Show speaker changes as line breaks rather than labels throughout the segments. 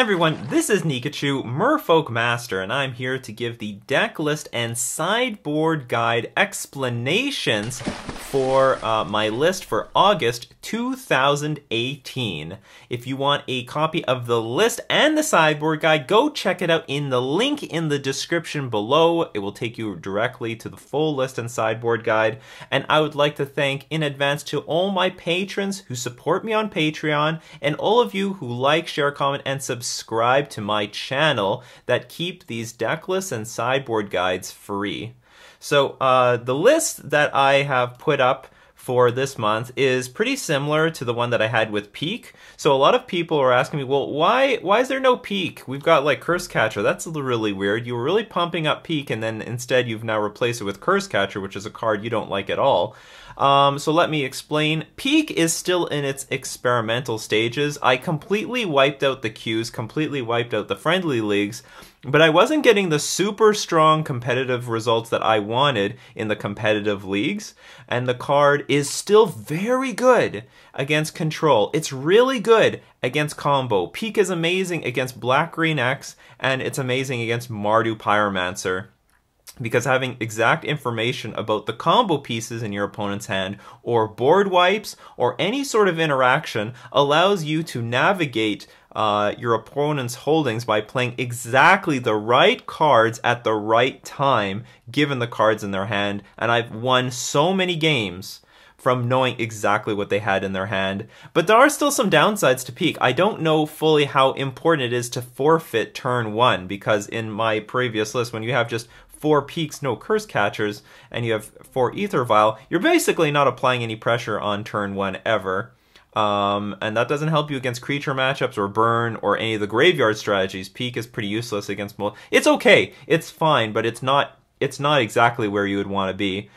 Everyone, this is Nikachu, Merfolk Master, and I'm here to give the deck list and sideboard guide explanations for my list for August 2018. If you want a copy of the list and the sideboard guide, go check it out in the link in the description below. It will take you directly to the full list and sideboard guide. And I would like to thank in advance to all my patrons who support me on Patreon, and all of you who like, share, comment, and subscribe to my channel that keep these deck lists and sideboard guides free. So the list that I have put up for this month is pretty similar to the one that I had with Peak. So a lot of people are asking me, well, why is there no Peak? We've got like Curse Catcher. That's really weird. You were really pumping up Peak, and then instead you've now replaced it with Curse Catcher, which is a card you don't like at all. So let me explain. Peak is still in its experimental stages. I completely wiped out the queues, completely wiped out the friendly leagues, but I wasn't getting the super strong competitive results that I wanted in the competitive leagues, and the card is still very good against control. It's really good against combo. Peak is amazing against Black-Green X, and it's amazing against Mardu Pyromancer, because having exact information about the combo pieces in your opponent's hand, or board wipes, or any sort of interaction allows you to navigate your opponent's holdings by playing exactly the right cards at the right time, given the cards in their hand. And I've won so many games from knowing exactly what they had in their hand. But there are still some downsides to Peak. I don't know fully how important it is to forfeit turn 1, because in my previous list, when you have just 4 Peaks, no Curse Catchers, and you have 4 Ether Vial, you're basically not applying any pressure on turn 1 ever. And that doesn't help you against creature matchups or burn or any of the graveyard strategies. Peak is pretty useless against most. It's okay, it's fine, but it's not exactly where you would want to be.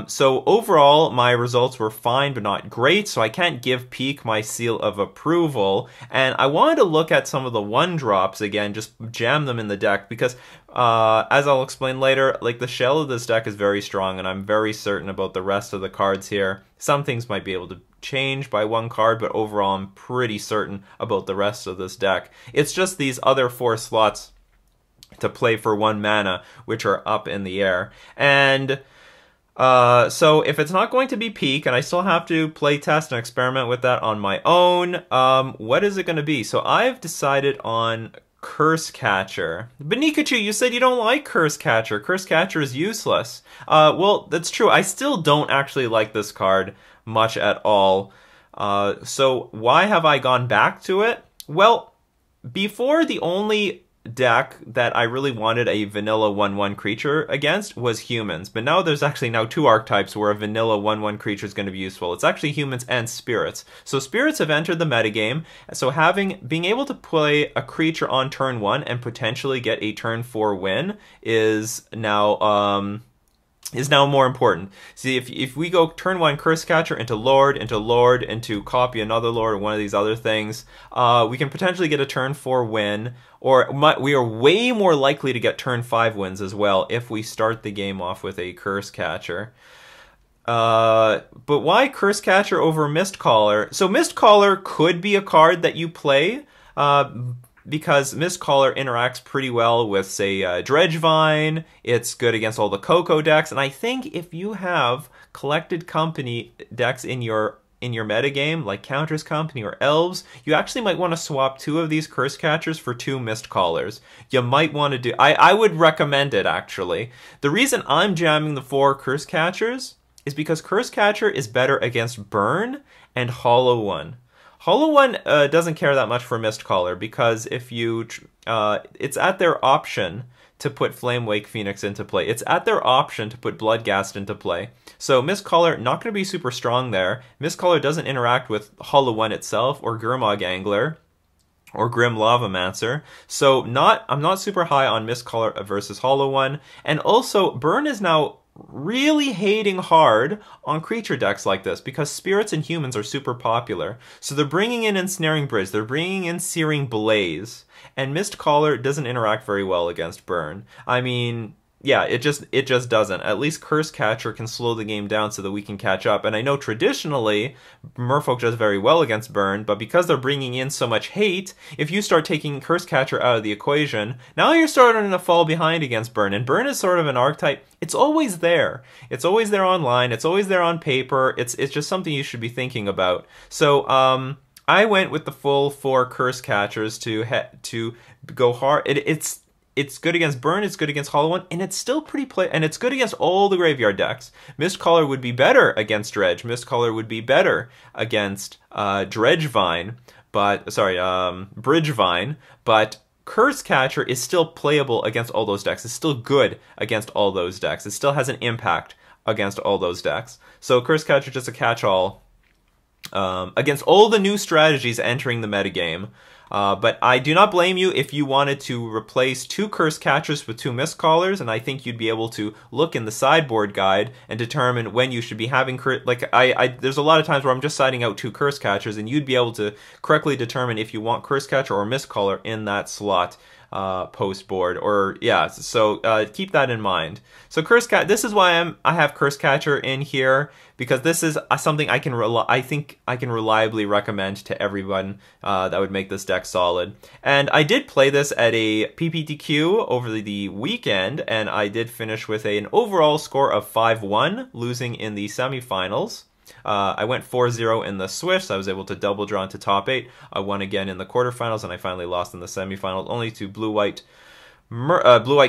So overall, my results were fine but not great, so I can't give Peak my seal of approval. And I wanted to look at some of the 1-drops again, just jam them in the deck, because as I'll explain later, like, the shell of this deck is very strong, and I'm very certain about the rest of the cards here. Some things might be able to change by 1 card, but overall I'm pretty certain about the rest of this deck. It's just these other 4 slots to play for 1 mana, which are up in the air. And so if it's not going to be Peak, and I still have to play test and experiment with that on my own, what is it going to be? So I've decided on Curse Catcher. But Nikachu, you said you don't like Curse Catcher. Curse Catcher is useless. Well, that's true. I still don't actually like this card much at all. So why have I gone back to it? Well, before, the only deck that I really wanted a vanilla 1/1 creature against was humans, but now there's actually 2 archetypes where a vanilla 1/1 creature is going to be useful. It's actually humans and spirits. So spirits have entered the metagame, so being able to play a creature on turn 1 and potentially get a turn 4 win is now more important. See, if we go turn 1 Curse Catcher into Lord, into copy another Lord, or one of these other things, we can potentially get a turn 4 win, or we are way more likely to get turn 5 wins as well if we start the game off with a Curse Catcher. But why Curse Catcher over Mistcaller? So Mistcaller could be a card that you play, because Mistcaller interacts pretty well with, say, Dredgevine. It's good against all the Coco decks, and I think if you have Collected Company decks in your metagame, like Counters Company or Elves, you actually might want to swap 2 of these Curse Catchers for 2 Mistcallers. You might want to do... I would recommend it, actually. The reason I'm jamming the 4 Curse Catchers is because Curse Catcher is better against Burn and Hollow One. Hollow One doesn't care that much for Mistcaller, because if you... it's at their option to put Flamewake Phoenix into play. It's at their option to put Bloodghast into play. So Mistcaller, not going to be super strong there. Mistcaller doesn't interact with Hollow One itself, or Gurmag Angler, or Grim Lavamancer. So I'm not super high on Mistcaller versus Hollow One. And also, Burn is now really hating hard on creature decks like this, because spirits and humans are super popular. So they're bringing in Ensnaring Bridge, they're bringing in Searing Blaze, and Mistcaller doesn't interact very well against Burn. I mean, yeah, it just doesn't. At least Curse Catcher can slow the game down so that we can catch up. And I know traditionally Merfolk does very well against Burn, but because they're bringing in so much hate, if you start taking Curse Catcher out of the equation, now you're starting to fall behind against Burn. And Burn is sort of an archetype. It's always there. It's always there online. It's always there on paper. It's just something you should be thinking about. So I went with the full 4 Curse Catchers to go hard. It's good against Burn, it's good against Hollow One, and it's still pretty and it's good against all the graveyard decks. Mistcaller would be better against Dredge. Mistcaller would be better against Dredgevine, but sorry, Bridgevine, but Curse Catcher is still playable against all those decks. It's still good against all those decks. It still has an impact against all those decks. So Curse Catcher just a catch-all against all the new strategies entering the metagame. But I do not blame you if you wanted to replace 2 Curse Catchers with 2 Mistcallers, and I think you'd be able to look in the sideboard guide and determine when you should be having there's a lot of times where I'm just siding out 2 Curse Catchers, and you'd be able to correctly determine if you want Curse Catcher or Mistcaller in that slot post board, or yeah, so keep that in mind. So this is why I have Curse Catcher in here, because this is something I think I can reliably recommend to everyone that would make this deck solid. And I did play this at a PPTQ over the weekend, and I did finish with an overall score of 5-1, losing in the semifinals. I went 4-0 in the Swiss. I was able to double draw into top 8. I won again in the quarterfinals, and I finally lost in the semifinals, only to blue-white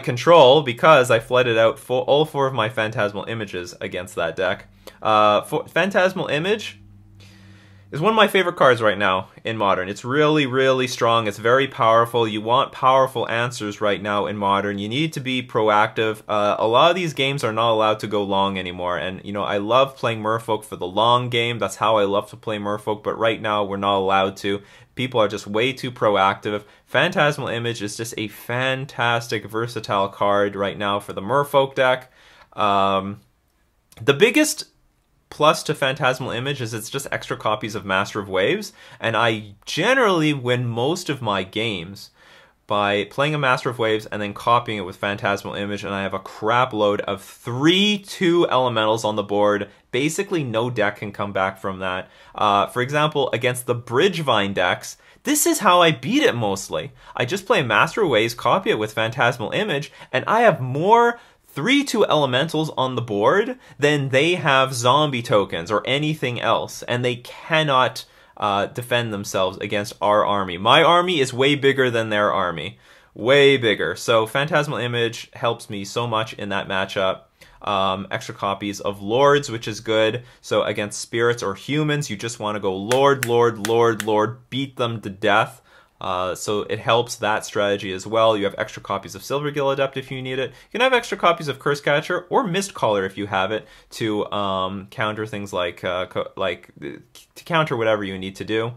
control, because I flooded out all 4 of my Phantasmal Images against that deck. Phantasmal Image is one of my favorite cards right now in Modern. It's really, really strong. It's very powerful. You want powerful answers right now in Modern. You need to be proactive. A lot of these games are not allowed to go long anymore. And, you know, I love playing Merfolk for the long game. That's how I love to play Merfolk. But right now, we're not allowed to. People are just way too proactive. Phantasmal Image is just a fantastic, versatile card right now for the Merfolk deck. The biggest plus to Phantasmal Image is it's just extra copies of Master of Waves, and I generally win most of my games by playing a Master of Waves and then copying it with Phantasmal Image, and I have a crap load of 3/2 elementals on the board. Basically no deck can come back from that. For example, against the Bridgevine decks, this is how I beat it mostly. I just play Master of Waves, copy it with Phantasmal Image, and I have more 3/2 elementals on the board than they have zombie tokens or anything else, and they cannot defend themselves against our army. My army is way bigger than their army. Way bigger. So Phantasmal Image helps me so much in that matchup. Extra copies of Lords, which is good. So against spirits or humans, you just want to go Lord, Lord, Lord, Lord, beat them to death. So it helps that strategy as well. You have extra copies of Silvergill Adept if you need it. You can have extra copies of Curse Catcher or Mistcaller if you have it to counter things like to counter whatever you need to do.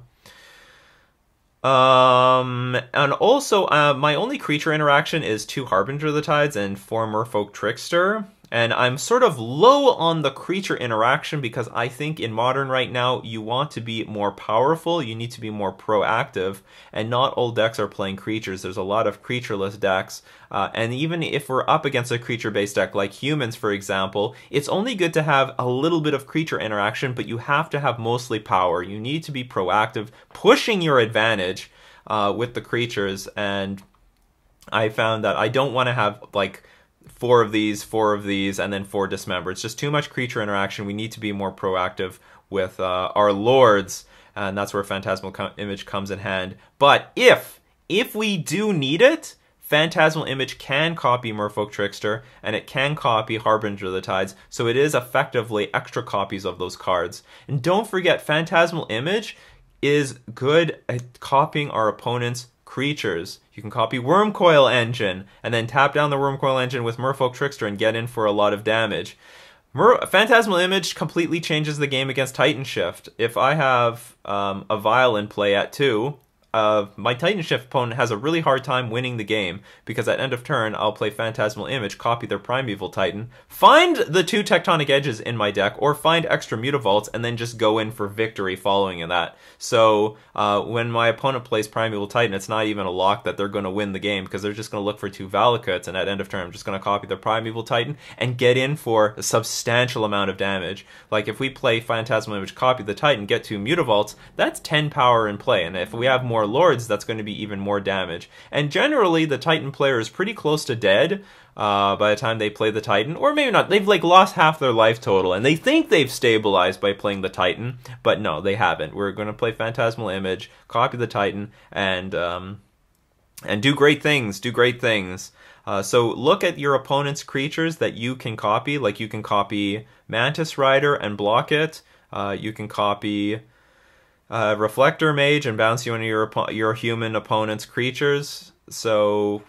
And also, my only creature interaction is 2 Harbinger of the Tides and 4 Merfolk Trickster. And I'm sort of low on the creature interaction because I think in Modern right now, you want to be more powerful, you need to be more proactive, and not all decks are playing creatures. There's a lot of creatureless decks, and even if we're up against a creature-based deck like humans, for example, it's only good to have a little bit of creature interaction, but you have to have mostly power. You need to be proactive, pushing your advantage with the creatures, and I found that I don't want to have, like, 4 of these, and then 4 Dismember. It's just too much creature interaction. We need to be more proactive with our Lords, and that's where Phantasmal Image comes in hand. But if we do need it, Phantasmal Image can copy Merfolk Trickster, and it can copy Harbinger of the Tides, so it is effectively extra copies of those cards. And don't forget, Phantasmal Image is good at copying our opponent's creatures. You can copy Wormcoil Engine and then tap down the Wormcoil Engine with Merfolk Trickster and get in for a lot of damage. Phantasmal Image completely changes the game against Titan Shift. If I have a Vial in play at 2, my Titan Shift opponent has a really hard time winning the game, because at end of turn, I'll play Phantasmal Image, copy their Primeval Titan, find the 2 Tectonic Edges in my deck, or find extra Mutavaults, and then just go in for victory following that. So when my opponent plays Primeval Titan, it's not even a lock that they're going to win the game, because they're just going to look for 2 Vallecas, and at end of turn, I'm just going to copy their Primeval Titan and get in for a substantial amount of damage. Like, if we play Phantasmal Image, copy the Titan, get 2 Mutavaults, that's 10 power in play, and if we have more Lords, that's going to be even more damage. And generally, the Titan player is pretty close to dead by the time they play the Titan, or maybe not. They've like lost half their life total, and they think they've stabilized by playing the Titan, but no, they haven't. We're going to play Phantasmal Image, copy the Titan, and do great things. Do great things. So look at your opponent's creatures that you can copy. Like, you can copy Mantis Rider and block it. You can copy Reflector Mage and bounce you into your human opponent's creatures. So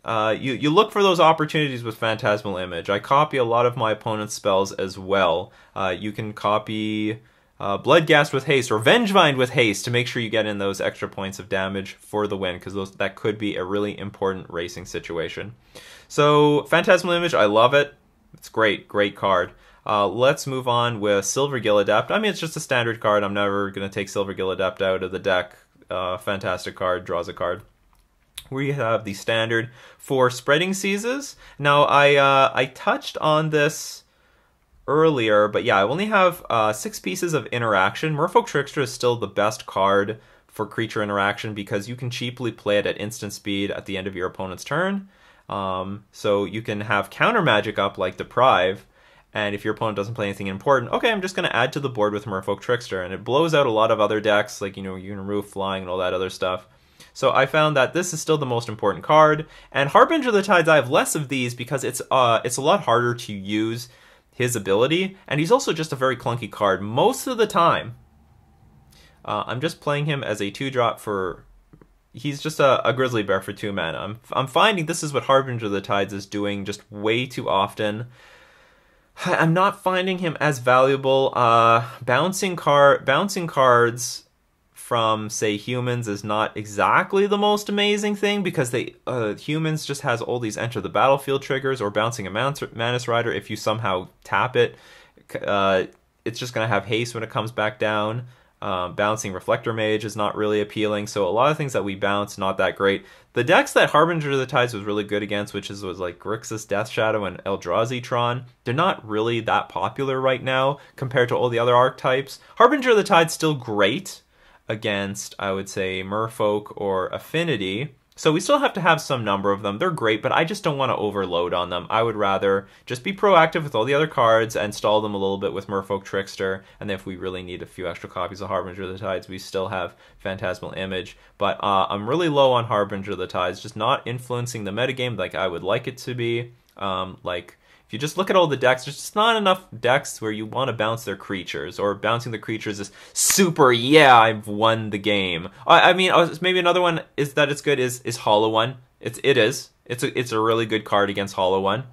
you look for those opportunities with Phantasmal Image. I copy a lot of my opponent's spells as well. You can copy Bloodghast with haste or Vengevine with haste to make sure you get in those extra points of damage for the win, because that could be a really important racing situation. So Phantasmal Image, I love it. It's great, great card. Let's move on with Silvergill Adept. I mean, it's just a standard card. I'm never going to take Silvergill Adept out of the deck. Fantastic card, draws a card. We have the standard for Spreading Seizes. Now, I touched on this earlier, but yeah, I only have 6 pieces of interaction. Merfolk Trickster is still the best card for creature interaction, because you can cheaply play it at instant speed at the end of your opponent's turn. So you can have counter magic up like Deprive, and if your opponent doesn't play anything important, okay, I'm just going to add to the board with Merfolk Trickster, and it blows out a lot of other decks, like, you know, you can remove flying and all that other stuff. So I found that this is still the most important card, and Harbinger of the Tides, I have less of these because it's a lot harder to use his ability, and he's also just a very clunky card most of the time. I'm just playing him as a 2-drop for... He's just a Grizzly Bear for 2 mana. I'm finding this is what Harbinger of the Tides is doing just way too often. I'm not finding him as valuable. Bouncing cards from, say, humans is not exactly the most amazing thing, because humans just has all these enter the battlefield triggers, or bouncing a Mantis Rider, if you somehow tap it, it's just going to have haste when it comes back down. Bouncing Reflector Mage is not really appealing, so a lot of things that we bounce, not that great. The decks that Harbinger of the Tides was really good against, which was like Grixis Death Shadow and Eldrazi Tron, they're not really that popular right now compared to all the other archetypes. Harbinger of the Tides still great against, I would say, Merfolk or Affinity. So we still have to have some number of them. They're great, but I just don't want to overload on them. I would rather just be proactive with all the other cards and stall them a little bit with Merfolk Trickster. And if we really need a few extra copies of Harbinger of the Tides, we still have Phantasmal Image. But I'm really low on Harbinger of the Tides, just not influencing the metagame like I would like it to be. If you just look at all the decks, there's just not enough decks where you want to bounce their creatures, or bouncing the creatures is super, yeah, I've won the game. I mean, maybe another one is that it's good is Hollow One. It's a really good card against Hollow One.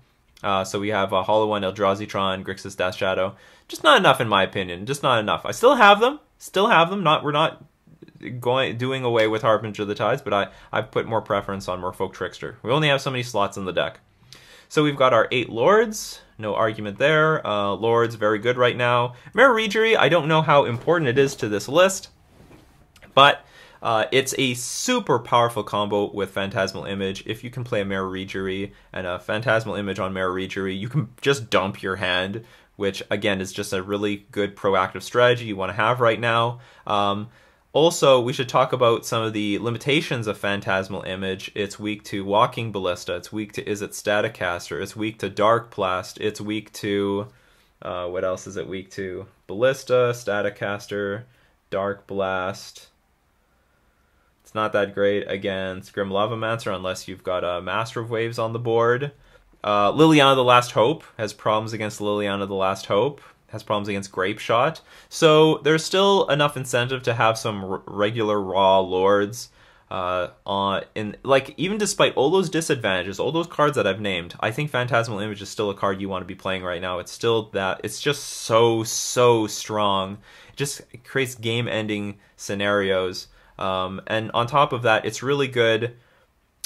So we have Hollow One, Eldrazi Tron, Grixis Death Shadow. Just not enough in my opinion. Just not enough. I still have them. We're not doing away with Harbinger of the Tides, but I've put more preference on Merfolk Trickster. We only have so many slots in the deck. So we've got our 8 Lords, no argument there. Lords, very good right now. Mare Regery, I don't know how important it is to this list, but it's a super powerful combo with Phantasmal Image. If you can play a Mare Regery and a Phantasmal Image on Mare Regery, you can just dump your hand, which again is just a really good proactive strategy you want to have right now. Also, we should talk about some of the limitations of Phantasmal Image. It's weak to Walking Ballista. It's weak to Izzet Staticaster. It's weak to Dark Blast. It's weak to... what else is it weak to? Ballista, Staticaster, Dark Blast. It's not that great against Grim Lavamancer unless you've got a Master of Waves on the board. Liliana the Last Hope has problems against Liliana the Last Hope. Has problems against Grape Shot. So there's still enough incentive to have some regular raw Lords. Even despite all those disadvantages, all those cards that I've named, I think Phantasmal Image is still a card you want to be playing right now. It's just so strong. It just creates game-ending scenarios. And on top of that, it's really good.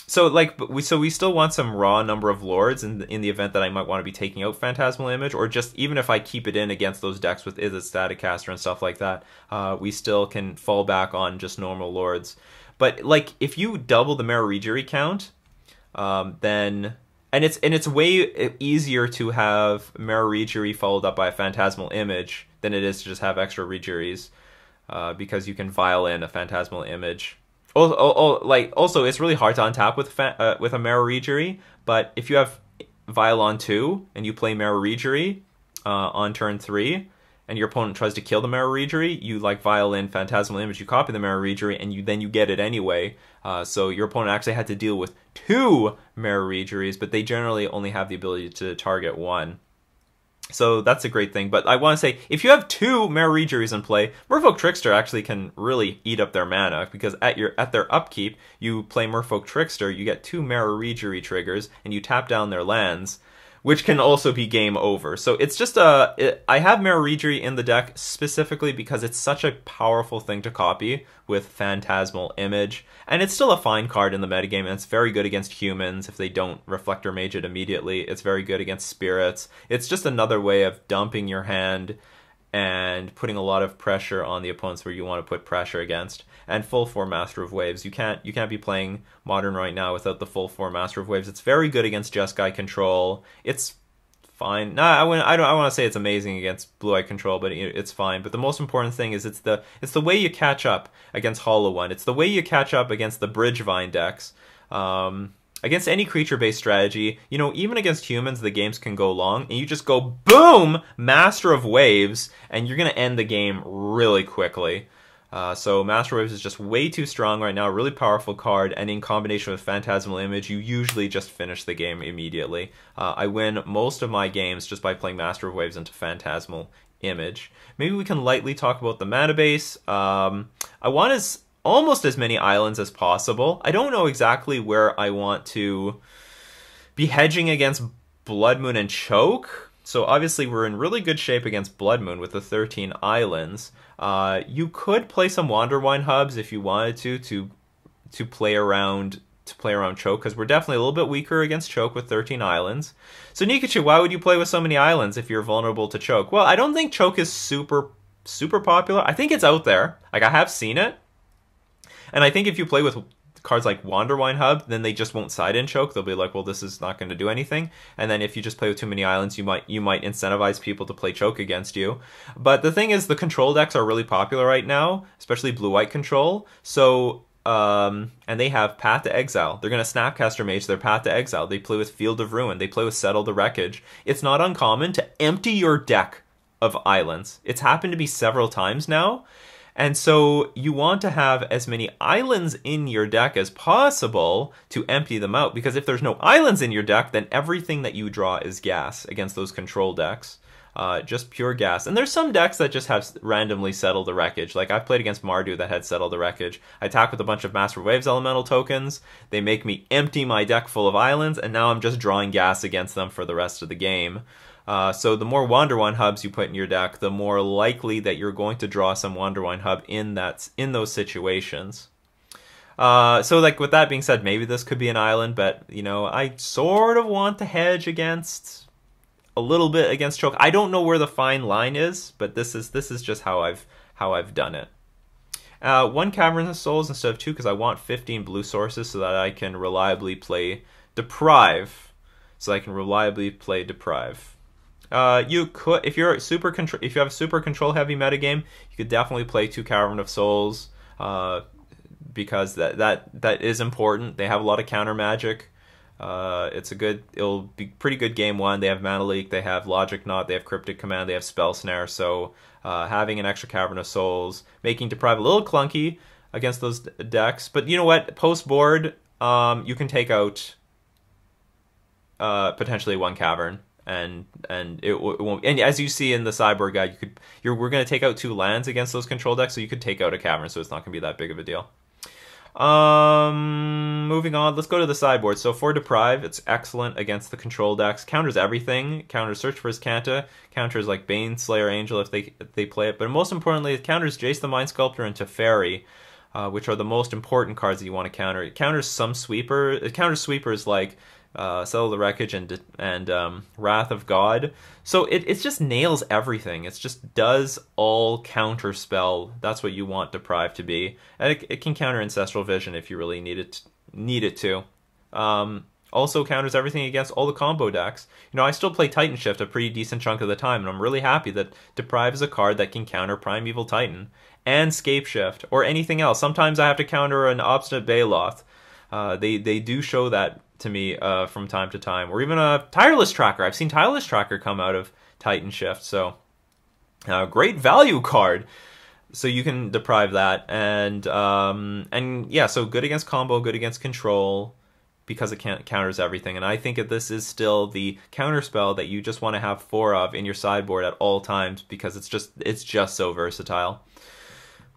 So like we still want some raw number of lords in the event that I might want to be taking out Phantasmal Image, or just even if I keep it in against those decks with Is It Static Caster and stuff like that, we still can fall back on just normal lords. But like if you double the Mararigiri count, then it's way easier to have Mararigiri followed up by a Phantasmal Image than it is to just have extra Rigiris, because you can vial in a Phantasmal Image. Also, it's really hard to untap with a Mararigiri, but if you have Vial on 2 and you play Mararigiri on turn 3, and your opponent tries to kill the Mararigiri, you like Vial in Phantasmal Image, you copy the Mararigiri, and then you get it anyway. So your opponent actually had to deal with 2 Mararigiris, but they generally only have the ability to target 1. So that's a great thing. But I want to say, if you have 2 Mararigiris in play, Merfolk Trickster actually can really eat up their mana, because at their upkeep, you play Merfolk Trickster, you get 2 Mararigiri triggers, and you tap down their lands, which can also be game over. So it's just I have Mararigiri in the deck specifically because it's such a powerful thing to copy with Phantasmal Image, and it's still a fine card in the metagame, and it's very good against humans if they don't Reflector Mage it immediately. It's very good against spirits. It's just another way of dumping your hand and putting a lot of pressure on the opponents where you want to put pressure against. And full 4 Master of Waves. You can't be playing Modern right now without the full 4 Master of Waves. It's very good against Jeskai control. It's fine. I don't want to say it's amazing against Blue Eye control, but it's fine. But the most important thing is it's the way you catch up against Hollow One. It's the way you catch up against the Bridgevine decks. Against any creature-based strategy, even against humans, the games can go long, and you just go boom, Master of Waves, and you're gonna end the game really quickly. So Master Waves is just way too strong right now, really powerful card, and in combination with Phantasmal Image, you usually just finish the game immediately. I win most of my games just by playing Master of Waves into Phantasmal Image. Maybe we can lightly talk about the mana base. I want almost as many islands as possible. I don't know exactly where I want to be hedging against Blood Moon and Choke. So obviously we're in really good shape against Blood Moon with the 13 islands. You could play some Wanderwine hubs if you wanted to play around Choke, because we're definitely a little bit weaker against Choke with 13 islands. So Nikachu, why would you play with so many islands if you're vulnerable to Choke? Well, I don't think Choke is super popular. I think it's out there. Like, I have seen it. And I think if you play with cards like Wanderwine Hub, then they just won't side in Choke. They'll be like, well, this is not going to do anything. And then if you just play with too many islands, you might incentivize people to play Choke against you. But the thing is, the control decks are really popular right now, especially blue-white control. So, and they have Path to Exile. They're going to Snapcaster Mage their Path to Exile. They play with Field of Ruin. They play with Settle the Wreckage. It's not uncommon to empty your deck of islands. It's happened to me several times now. And so you want to have as many islands in your deck as possible to empty them out, because if there's no islands in your deck, then everything that you draw is gas against those control decks. Just pure gas. And there's some decks that just have randomly Settle the Wreckage. Like, I've played against Mardu that had Settle the Wreckage. I attack with a bunch of Master Waves elemental tokens. They make me empty my deck full of islands, and now I'm just drawing gas against them for the rest of the game. So the more Wanderwine hubs you put in your deck, the more likely that you're going to draw some Wanderwine hub in those situations. So like, with that being said, maybe this could be an island, but I sort of want to hedge against a little bit against Choke. I don't know where the fine line is, but this is just how I've done it. 1 Cavern of Souls instead of 2, because I want 15 blue sources so that I can reliably play Deprive. You could, if you have a super control heavy metagame, you could definitely play 2 Cavern of Souls, because that is important. They have a lot of counter magic. It'll be pretty good game 1. They have Mana Leak, they have Logic Knot, they have Cryptic Command, they have Spell Snare. So having an extra Cavern of Souls, making Deprive a little clunky against those decks. But you know what? Post board, you can take out potentially 1 Cavern. And it won't. And as you see in the Sideboard guide, we're going to take out 2 lands against those control decks, so you could take out a Cavern, so it's not going to be that big of a deal. Moving on, let's go to the Sideboard. So for Deprive, it's excellent against the control decks. Counters everything. Counters Search for Azcanta. Counters like Bane Slayer Angel if they play it. But most importantly, it counters Jace the Mind Sculptor and Teferi. which are the most important cards that you want to counter. It counters some sweepers. It counters sweepers like Settle the Wreckage and Wrath of God. So it just nails everything. It just does all counter spell. That's what you want Deprive to be. And it can counter Ancestral Vision if you really need it to. Also counters everything against all the combo decks. You know, I still play Titan Shift a pretty decent chunk of the time, and I'm really happy that Deprive is a card that can counter Primeval Titan and Scape Shift or anything else. Sometimes I have to counter an Obstinate Baloth. They do show that to me from time to time. Or even a Tireless Tracker. I've seen Tireless Tracker come out of Titan Shift, so great value card. So you can Deprive that, and yeah, so good against combo, good against control, because it counters everything. And I think that this is still the counter spell that you just want to have 4 of in your sideboard at all times, because it's just so versatile.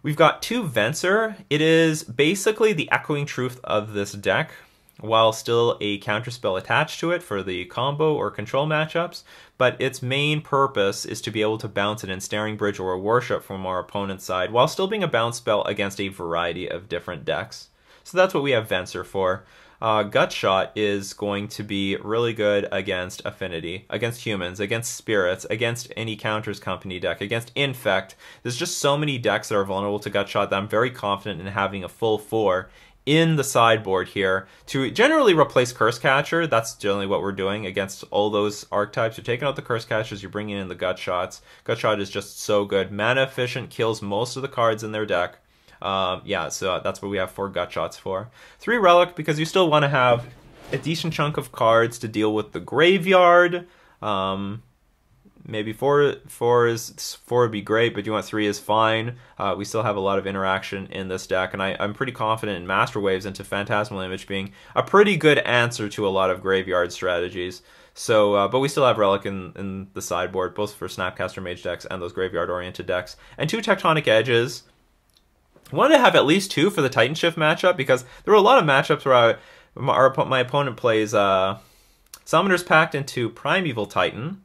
We've got 2 Vencer. It is basically the echoing truth of this deck, while still a counterspell attached to it for the combo or control matchups, but its main purpose is to be able to bounce an Ensnaring Bridge or a Worship from our opponent's side, while still being a bounce spell against a variety of different decks. So that's what we have Vencer for. Gutshot is going to be really good against Affinity, against humans, against spirits, against any counters company deck, against Infect. There's just so many decks that are vulnerable to Gutshot that I'm very confident in having a full 4 in the sideboard here to generally replace Curse Catcher. That's generally what we're doing against all those archetypes. You're taking out the Curse Catchers, you're bringing in the Gutshots. Gutshot is just so good. Mana efficient, kills most of the cards in their deck. Yeah, so that's what we have 4 Gutshots for. 3 Relic, because you still want to have a decent chunk of cards to deal with the graveyard. Maybe 4 would be great, but you want 3 is fine. We still have a lot of interaction in this deck, and I'm pretty confident in Master Waves into Phantasmal Image being a pretty good answer to a lot of graveyard strategies. So, but we still have Relic in the sideboard, both for Snapcaster Mage decks and those graveyard-oriented decks. And 2 Tectonic Edges. I wanted to have at least 2 for the Titan Shift matchup, because there were a lot of matchups where my opponent plays Summoner's Pact into Primeval Titan,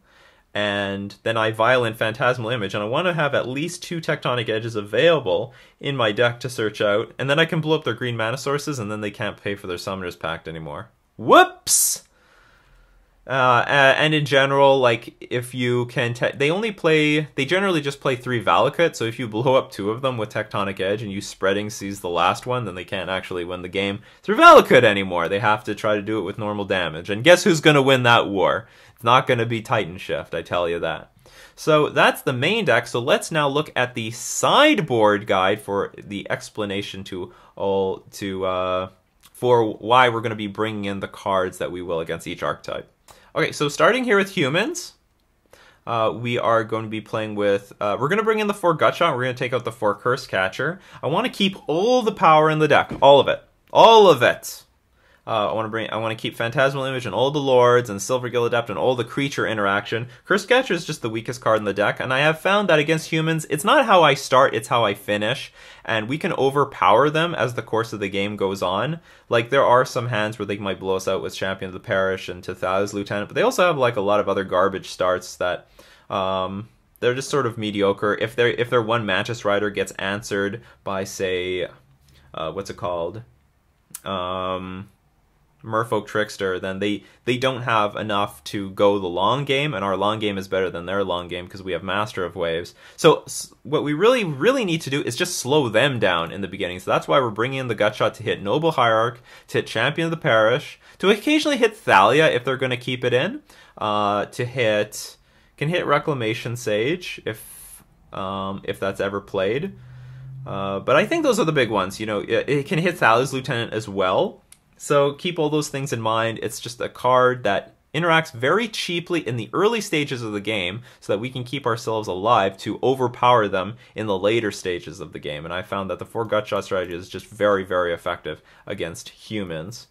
and then I Violent Phantasmal Image, and I want to have at least 2 Tectonic Edges available in my deck to search out, and then I can blow up their green mana sources, and then they can't pay for their Summoner's Pact anymore. Whoops! And in general, like, if you can, they generally just play 3 Valleca, so if you blow up 2 of them with Tectonic Edge and you Spreading sees the last one, then they can't actually win the game through Valleca anymore. They have to try to do it with normal damage. And guess who's going to win that war? It's not going to be Titan Shift, I tell you that. So that's the main deck. So let's now look at the sideboard guide for the explanation for why we're going to be bringing in the cards that we will against each archetype. Okay, so starting here with humans, we are going to be playing with, we're going to bring in the 4 Gutshot, we're going to take out the 4 Curse Catcher. I want to keep all the power in the deck, all of it. All of it! I want to keep Phantasmal Image and all the Lords and Silvergill Adept and all the creature interaction. Curse Catcher is just the weakest card in the deck, and I have found that against humans, it's not how I start, it's how I finish, and we can overpower them as the course of the game goes on. Like, there are some hands where they might blow us out with Champion of the Parish and Tetha's Lieutenant, but they also have like a lot of other garbage starts that they're just sort of mediocre. If their 1 Mantis Rider gets answered by, say, what's it called? Merfolk Trickster, then they don't have enough to go the long game, and our long game is better than their long game because we have Master of Waves. So what we really, really need to do is just slow them down in the beginning. So that's why we're bringing in the Gutshot to hit Noble Hierarch, to hit Champion of the Parish, to occasionally hit Thalia if they're going to keep it in, can hit Reclamation Sage if that's ever played. But I think those are the big ones. You know, it can hit Thalia's Lieutenant as well. So keep all those things in mind. It's just a card that interacts very cheaply in the early stages of the game so that we can keep ourselves alive to overpower them in the later stages of the game. And I found that the 4 Gutshot strategy is just very, very effective against humans.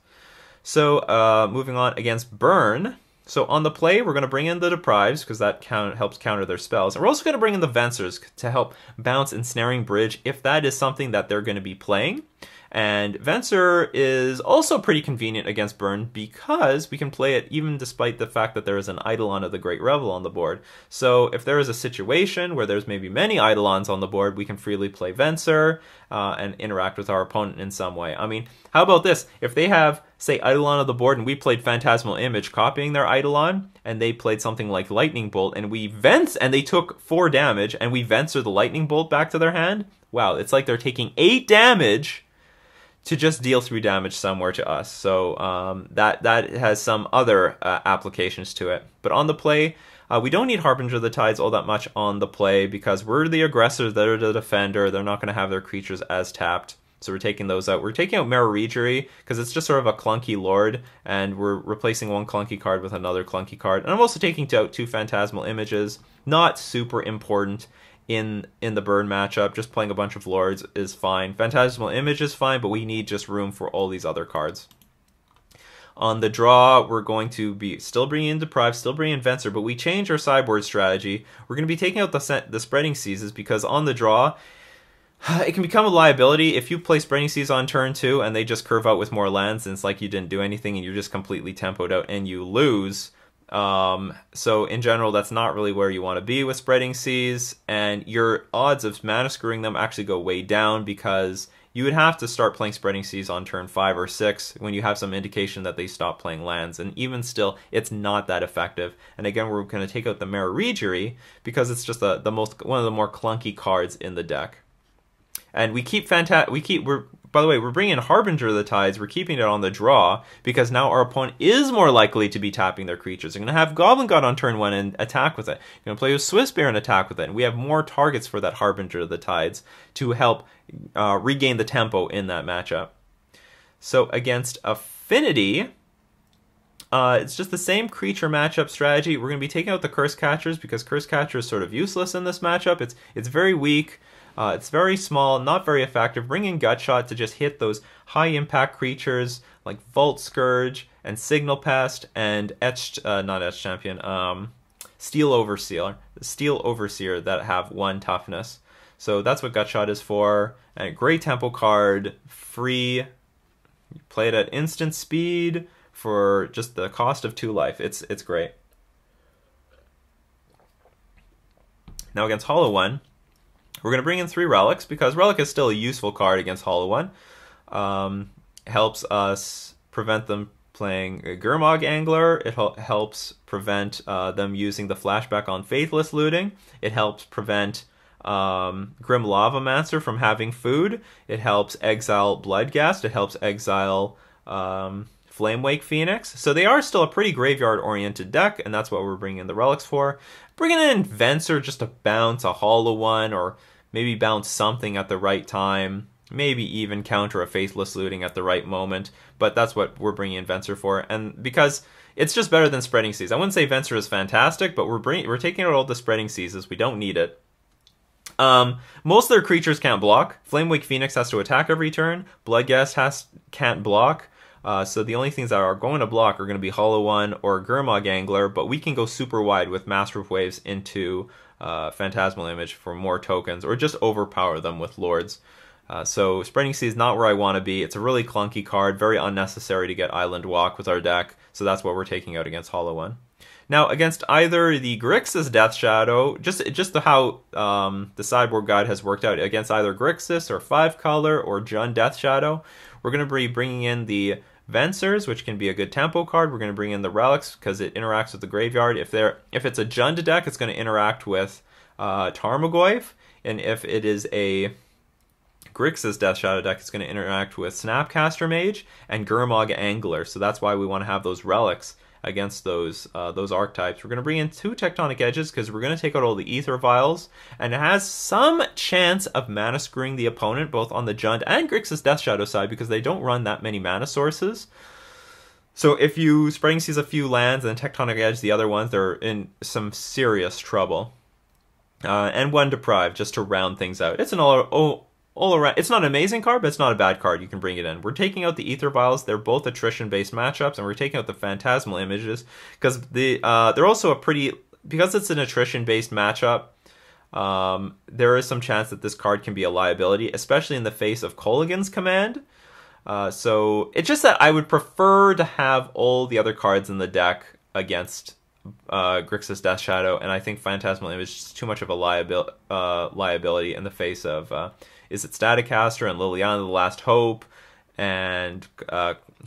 So moving on against Burn. So on the play, we're going to bring in the Deprives because that helps counter their spells. And we're also going to bring in the Vencers to help bounce Ensnaring Bridge if that is something that they're going to be playing. And Vencer is also pretty convenient against burn because we can play it even despite the fact that there is an Eidolon of the Great Revel on the board. So if there is a situation where there's maybe many Eidolons on the board, we can freely play Vencer and interact with our opponent in some way. I mean, how about this? If they have, say, Eidolon on the board and we played Phantasmal Image copying their Eidolon, and they played something like Lightning Bolt, and they took 4 damage, and we Vencer the Lightning Bolt back to their hand, wow, it's like they're taking 8 damage to just deal 3 damage somewhere to us. So that has some other applications to it. But on the play, we don't need Harbinger of the Tides all that much on the play because we're the aggressor, they're the defender, they're not going to have their creatures as tapped. So we're taking those out. We're taking out Merfolk because it's just sort of a clunky lord, and we're replacing one clunky card with another clunky card. And I'm also taking out 2 Phantasmal Images. Not super important in the burn matchup. Just playing a bunch of lords is fine. Phantasmal Image is fine, but we need just room for all these other cards. On the draw, we're going to be still bringing in Deprive, still bringing in Vencer, but we change our sideboard strategy. We're going to be taking out the Spreading Seas because on the draw, it can become a liability if you play Spreading Seas on turn 2 and they just curve out with more lands and it's like you didn't do anything and you're just completely tempoed out and you lose. So in general, that's not really where you want to be with Spreading Seas, and your odds of mana screwing them actually go way down because you would have to start playing Spreading Seas on turn 5 or 6 when you have some indication that they stop playing lands, and even still, it's not that effective. And again, we're going to take out the Merfolk because it's just one of the more clunky cards in the deck. And by the way, we're bringing in Harbinger of the Tides. We're keeping it on the draw because now our opponent is more likely to be tapping their creatures. They're going to have Goblin God on turn 1 and attack with it. You're going to play with Swiss Bear and attack with it. And we have more targets for that Harbinger of the Tides to help regain the tempo in that matchup. So against Affinity, it's just the same creature matchup strategy. We're going to be taking out the Curse Catchers because Curse Catcher is sort of useless in this matchup. It's very weak. It's very small, not very effective. Bring in Gutshot to just hit those high-impact creatures like Vault Scourge and Signal Pest and Steel Overseer that have 1 toughness. So that's what Gutshot is for. And a great tempo card, free. You play it at instant speed for just the cost of 2 life. It's great. Now against Hollow One, we're going to bring in 3 Relics because Relic is still a useful card against Hollow One. Helps us prevent them playing Gurmag Angler. It helps prevent them using the flashback on Faithless Looting. It helps prevent Grim Lavamancer from having food. It helps exile Bloodghast. It helps exile Flamewake Phoenix. So they are still a pretty graveyard-oriented deck, and that's what we're bringing in the Relics for. Bringing in Vencer just to bounce a Hollow One, or maybe bounce something at the right time. Maybe even counter a Faithless Looting at the right moment. But that's what we're bringing in Vencer for. And because it's just better than Spreading Seas. I wouldn't say Vencer is fantastic, but we're taking out all the Spreading Seas. We don't need it. Most of their creatures can't block. Flamewake Phoenix has to attack every turn. Bloodghast can't block. So the only things that are going to block are going to be Hollow One or Gurmag Angler, but we can go super wide with Master of Waves into Phantasmal Image for more tokens, or just overpower them with Lords. So Spreading Sea is not where I want to be. It's a really clunky card, very unnecessary to get Island Walk with our deck, so that's what we're taking out against Hollow One. Now, against either the Grixis Death Shadow, just how the sideboard guide has worked out, against either Grixis or 5-color or Jund Death Shadow, we're going to be bringing in the Vencers, which can be a good tempo card. We're going to bring in the Relics because it interacts with the graveyard. If it's a Jund deck, it's going to interact with Tarmogoyf, and if it is a Grixis Death Shadow deck, it's going to interact with Snapcaster Mage and Gurmag Angler. So that's why we want to have those Relics against those archetypes. We're going to bring in 2 Tectonic Edges because we're going to take out all the Ether Vials, and it has some chance of mana screwing the opponent both on the Jund and Grixis Death Shadow side because they don't run that many mana sources. So if you Spreading Seas a few lands and Tectonic Edge the other ones, they're in some serious trouble. And 1 Deprive just to round things out. It's an all around, it's not an amazing card, but it's not a bad card. You can bring it in. We're taking out the Ether Vials. They're both attrition-based matchups, and we're taking out the Phantasmal Images because they're also because it's an attrition-based matchup. There is some chance that this card can be a liability, especially in the face of Kolaghan's Command. So it's just that I would prefer to have all the other cards in the deck against Grixis Death Shadow, and I think Phantasmal Image is too much of a liability in the face of is it Staticaster and Liliana the Last Hope and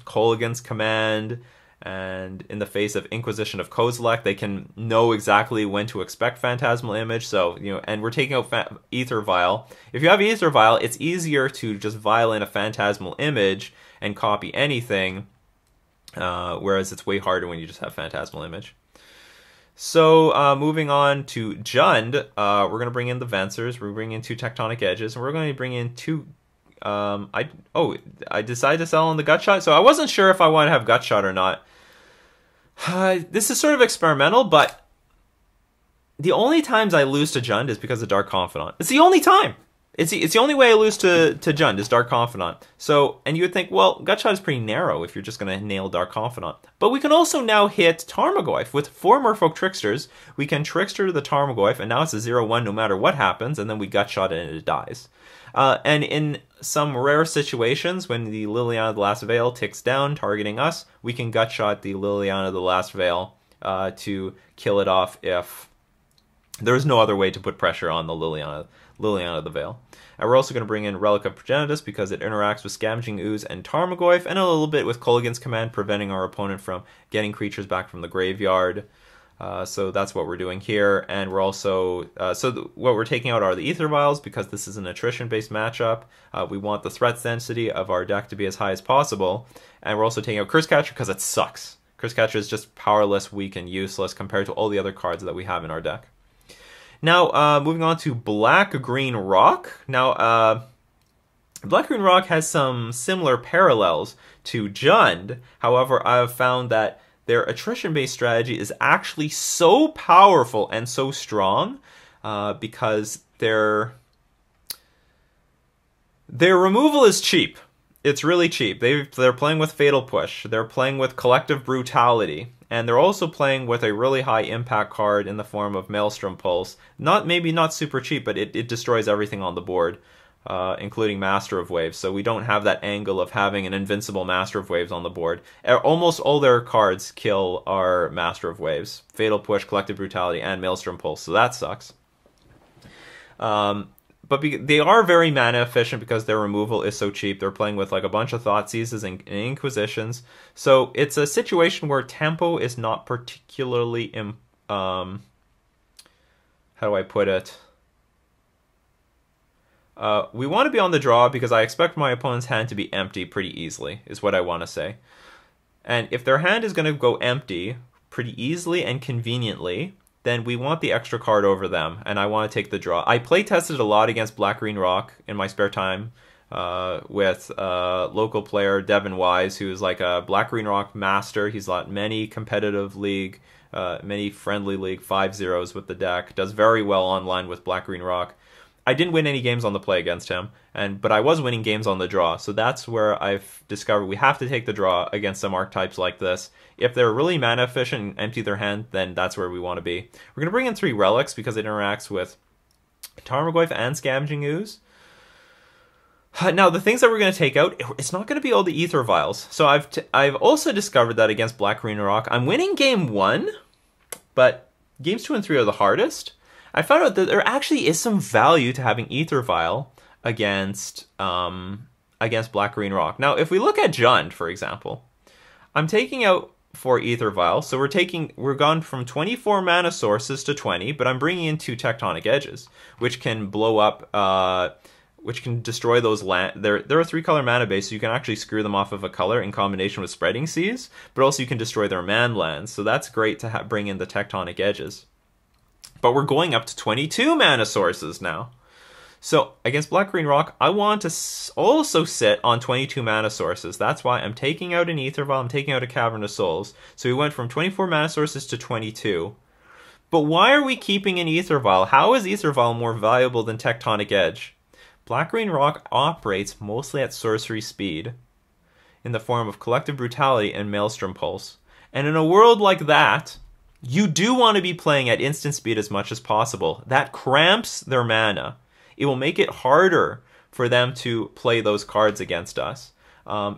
Kolaghan's Command, and in the face of Inquisition of Kozilek, they can know exactly when to expect Phantasmal Image. So, you know, and we're taking out Ether Vial. If you have Ether Vial, it's easier to just vial in a Phantasmal Image and copy anything, whereas it's way harder when you just have Phantasmal Image. So, moving on to Jund, we're going to bring in the Vencers, we're bringing in 2 Tectonic Edges, and we're going to bring in 2... I decided to sell on the Gutshot, so I wasn't sure if I want to have Gutshot or not. This is sort of experimental, but the only times I lose to Jund is because of Dark Confidant. It's the only time! It's the only way I lose to Jund is Dark Confidant. So, and you would think, well, Gutshot is pretty narrow if you're just going to nail Dark Confidant. But we can also now hit Tarmogoyf. With 4 Merfolk Tricksters, we can Trickster the Tarmogoyf, and now it's a 0-1 no matter what happens, and then we Gutshot it and it dies. And in some rare situations, when the Liliana the Last Veil ticks down, targeting us, we can Gutshot the Liliana the Last Veil to kill it off if there's no other way to put pressure on the Liliana the Veil. And we're also going to bring in Relic of Progenitus because it interacts with Scavenging Ooze and Tarmogoyf, and a little bit with Kolaghan's Command, preventing our opponent from getting creatures back from the graveyard. So that's what we're doing here, and we're also what we're taking out are the Ether Vials because this is an attrition-based matchup. We want the threat density of our deck to be as high as possible, and we're also taking out Curse Catcher because it sucks. Curse Catcher is just powerless, weak, and useless compared to all the other cards that we have in our deck. Now, moving on to Black-Green Rock. Now, Black-Green Rock has some similar parallels to Jund. However, I've found that their attrition-based strategy is actually so powerful and so strong because their removal is cheap. It's really cheap. They're playing with Fatal Push. They're playing with Collective Brutality. And they're also playing with a really high impact card in the form of Maelstrom Pulse. Maybe not super cheap, but it destroys everything on the board, including Master of Waves. So we don't have that angle of having an invincible Master of Waves on the board. Almost all their cards kill our Master of Waves. Fatal Push, Collective Brutality, and Maelstrom Pulse. So that sucks. But they are very mana efficient because their removal is so cheap. They're playing with like a bunch of Thoughtseizes and Inquisitions. So it's a situation where tempo is not particularly... how do I put it? We want to be on the draw because I expect my opponent's hand to be empty pretty easily, is what I want to say. And if their hand is going to go empty pretty easily and conveniently, then we want the extra card over them, and I want to take the draw. I play tested a lot against Black-Green Rock in my spare time with local player Devin Wise, who is like a Black-Green Rock master. He's got many competitive league, many friendly league 5-0s with the deck, does very well online with Black-Green Rock. I didn't win any games on the play against him, but I was winning games on the draw. So that's where I've discovered we have to take the draw against some archetypes like this. If they're really mana efficient and empty their hand, then that's where we want to be. We're going to bring in 3 Relics because it interacts with Tarmogoyf and Scavenging Ooze. Now, the things that we're going to take out, it's not going to be all the Ether Vials. So I've also discovered that against Black-Green Rock, I'm winning game 1, but games 2 and 3 are the hardest. I found out that there actually is some value to having Ether Vial against Black-Green Rock. Now, if we look at Jund, for example, I'm taking out 4 Ether Vial, so we're gone from 24 mana sources to 20, but I'm bringing in 2 Tectonic Edges, which can blow up, which can destroy those land. They're a 3-color mana base, so you can actually screw them off of a color in combination with Spreading Seas, but also you can destroy their man lands, so that's great to bring in the Tectonic Edges. But we're going up to 22 mana sources now. So against Black-Green Rock, I want to also sit on 22 mana sources. That's why I'm taking out an Ether Vial, I'm taking out a Cavern of Souls. So we went from 24 mana sources to 22. But why are we keeping an Ether Vial? How is Ether Vial more valuable than Tectonic Edge? Black-Green Rock operates mostly at sorcery speed in the form of Collective Brutality and Maelstrom Pulse. And in a world like that, you do want to be playing at instant speed as much as possible. That cramps their mana. It will make it harder for them to play those cards against us.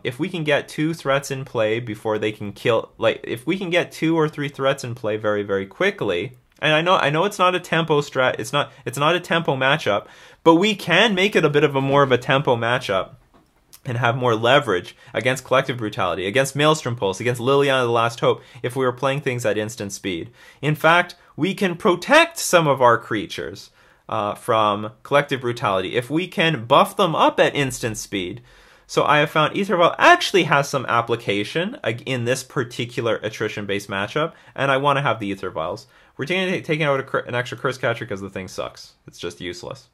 If we can get 2 threats in play before they can kill, like if we can get 2 or 3 threats in play very, very quickly, and I know it's not a tempo strat, it's not a tempo matchup, but we can make it a bit of a more of a tempo matchup and have more leverage against Collective Brutality, against Maelstrom Pulse, against Liliana the Last Hope, if we were playing things at instant speed. In fact, we can protect some of our creatures from Collective Brutality if we can buff them up at instant speed. So I have found Aether Vial actually has some application in this particular attrition-based matchup, and I want to have the Aether Vials. We're taking out an extra Curse Catcher because the thing sucks. It's just useless.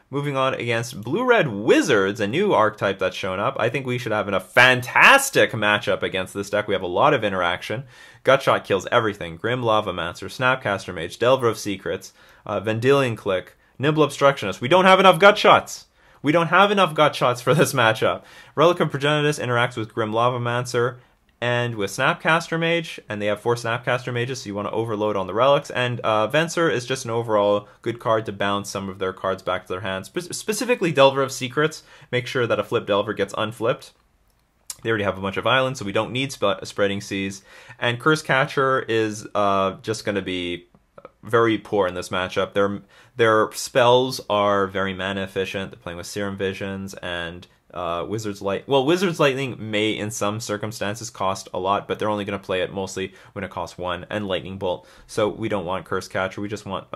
Moving on against Blue-Red Wizards, a new archetype that's shown up. I think we should have a fantastic matchup against this deck. We have a lot of interaction. Gutshot kills everything. Grim Lavamancer, Snapcaster Mage, Delver of Secrets, Vendilion Click, Nimble Obstructionist. We don't have enough Gutshots. We don't have enough Gutshots for this matchup. Relic of Progenitus interacts with Grim Lavamancer and with Snapcaster Mage, and they have 4 Snapcaster Mages, so you want to overload on the relics. And Vencer is just an overall good card to bounce some of their cards back to their hands. Specifically Delver of Secrets. Make sure that a flip Delver gets unflipped. They already have a bunch of islands, so we don't need Spreading Seas. And Curse Catcher is just going to be very poor in this matchup. Their spells are very mana efficient. They're playing with Serum Visions and Wizard's Lightning may in some circumstances cost a lot, but they're only going to play it mostly when it costs 1, and Lightning Bolt. So we don't want Curse Catcher. We just want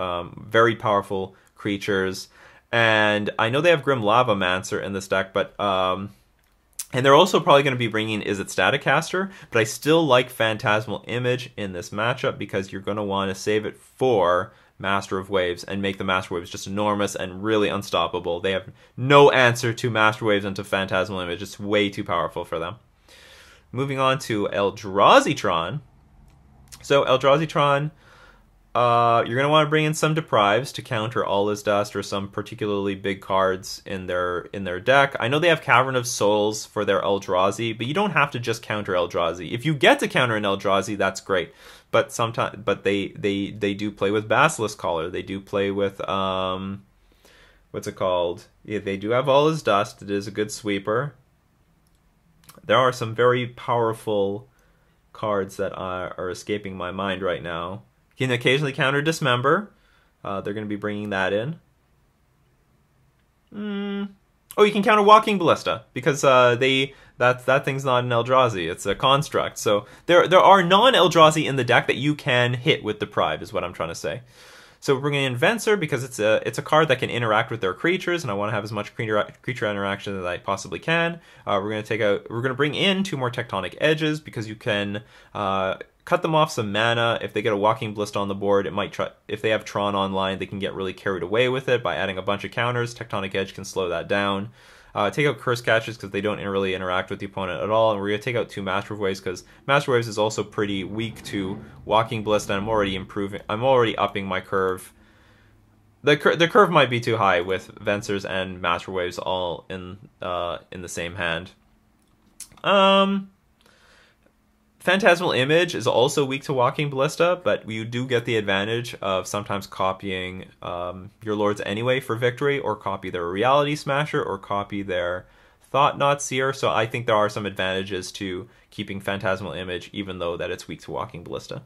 very powerful creatures. And I know they have Grim Lavamancer in this deck, but and they're also probably going to be bringing Izzet Staticaster, but I still like Phantasmal Image in this matchup because you're going to want to save it for Master of Waves and make the Master Waves just enormous and really unstoppable. They have no answer to Master Waves and to Phantasmal Image. It's way too powerful for them. Moving on to Eldrazi Tron. So Eldrazi Tron, you're going to want to bring in some Deprives to counter All Is Dust or some particularly big cards in their deck. I know they have Cavern of Souls for their Eldrazi, but you don't have to just counter Eldrazi. If you get to counter an Eldrazi, that's great. But sometimes, they do play with Basilisk Collar. They do play with what's it called? Yeah, they do have All Is Dust. It is a good sweeper. There are some very powerful cards that are escaping my mind right now. You can occasionally counter Dismember. They're going to be bringing that in. Oh, you can counter Walking Ballista because that thing's not an Eldrazi. It's a construct. So there are non-Eldrazi in the deck that you can hit with Deprive, is what I'm trying to say. So we're bringing in Vencer because it's a card that can interact with their creatures, and I want to have as much creature interaction as I possibly can. We're going to bring in 2 more Tectonic Edges because you can cut them off some mana. If they get a Walking Ballista on the board, it might if they have Tron online, they can get really carried away with it by adding a bunch of counters. Tectonic Edge can slow that down. Take out Curse Catchers because they don't really interact with the opponent at all, and we're going to take out 2 Master Waves because Master Waves is also pretty weak to Walking Ballista, and I'm already upping my curve. The curve might be too high with Vencers and Master Waves all in the same hand. Phantasmal Image is also weak to Walking Ballista, but you do get the advantage of sometimes copying your Lords anyway for victory, or copy their Reality Smasher, or copy their Thought-Knot Seer, so I think there are some advantages to keeping Phantasmal Image, even though that it's weak to Walking Ballista.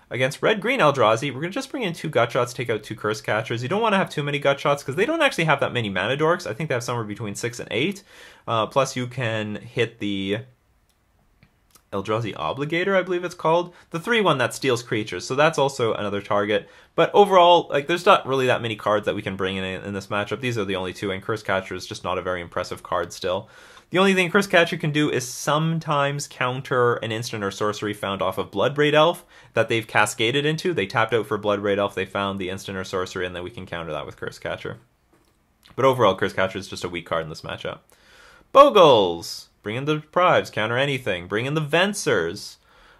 Against Red-Green Eldrazi, we're going to just bring in 2 Gutshots, take out 2 Curse Catchers. You don't want to have too many Gutshots, because they don't actually have that many Mana Dorks. I think they have somewhere between 6 and 8. Plus you can hit the Eldrazi Obligator, I believe it's called. The 3-1 that steals creatures, so that's also another target. But overall, like, there's not really that many cards that we can bring in this matchup. These are the only 2, and Curse Catcher is just not a very impressive card still. The only thing Curse Catcher can do is sometimes counter an instant or sorcery found off of Bloodbraid Elf that they've cascaded into. They tapped out for Bloodbraid Elf, they found the instant or sorcery, and then we can counter that with Curse Catcher. But overall, Curse Catcher is just a weak card in this matchup. Bogles! Bring in the Deprives, counter anything. Bring in the Vencers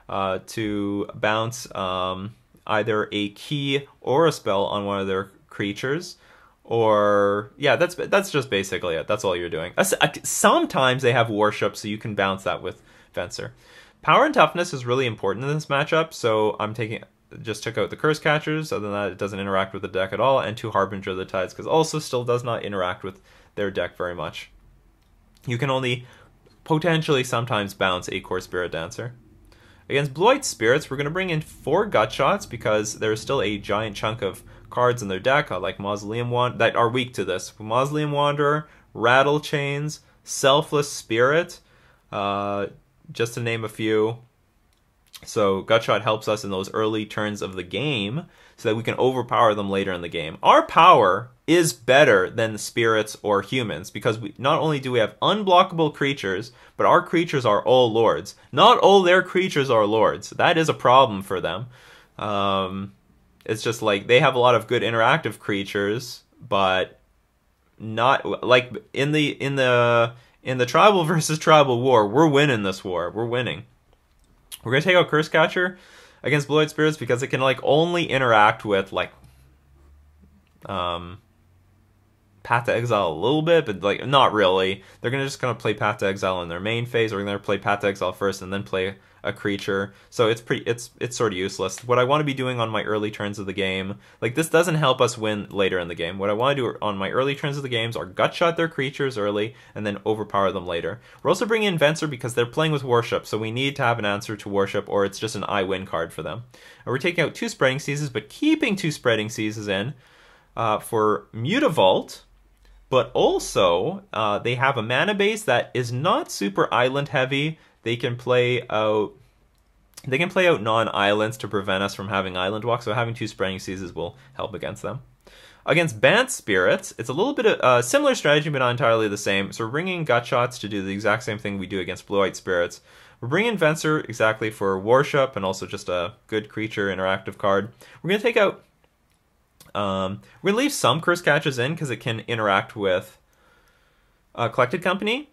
to bounce either a key or a spell on one of their creatures. Or, yeah, that's just basically it. That's all you're doing. Sometimes they have Worship, so you can bounce that with Vencer. Power and Toughness is really important in this matchup, so just took out the Curse Catchers. Other than that, it doesn't interact with the deck at all. And 2 Harbinger of the Tides, because also still does not interact with their deck very much. You can only potentially sometimes bounce a Core Spirit Dancer. Against Blue-White Spirits, we're going to bring in 4 Gutshots because there's still a giant chunk of cards in their deck, like Mausoleum Wanderer, that are weak to this. Mausoleum Wanderer, Rattle Chains, Selfless Spirit, just to name a few. So Gutshot helps us in those early turns of the game so that we can overpower them later in the game. Our power is better than the spirits or humans because not only do we have unblockable creatures, but our creatures are all lords. Not all their creatures are lords. That is a problem for them. It's just like they have a lot of good interactive creatures, but not like in the tribal versus tribal war. We're winning this war. We're winning. We're gonna take out Curse Catcher against Blue-White Spirits because it can like only interact with like Path to Exile a little bit, but like not really. They're just gonna play Path to Exile in their main phase, or they're gonna play Path to Exile first and then play a creature. So it's sort of useless. What I want to be doing on my early turns of the game, like this doesn't help us win later in the game. What I want to do on my early turns of the games are Gutshot their creatures early and then overpower them later. We're also bringing in Vencer because they're playing with Worship, so we need to have an answer to Worship, or it's just an I win card for them. And we're taking out 2 Spreading Seasons, but keeping 2 Spreading Seasons in for Mutavault. But also, they have a mana base that is not super island heavy. They can play out non-islands to prevent us from having island walk, so having 2 Spreading Seasons will help against them. Against Bant Spirits, it's a little bit of a similar strategy, but not entirely the same. So we're bringing Gutshots to do the exact same thing we do against Blue-White Spirits. We're bringing Vencer exactly for Worship and also just a good creature interactive card. We're going to take out... we're going to leave some Curse Catchers in because it can interact with Collected Company.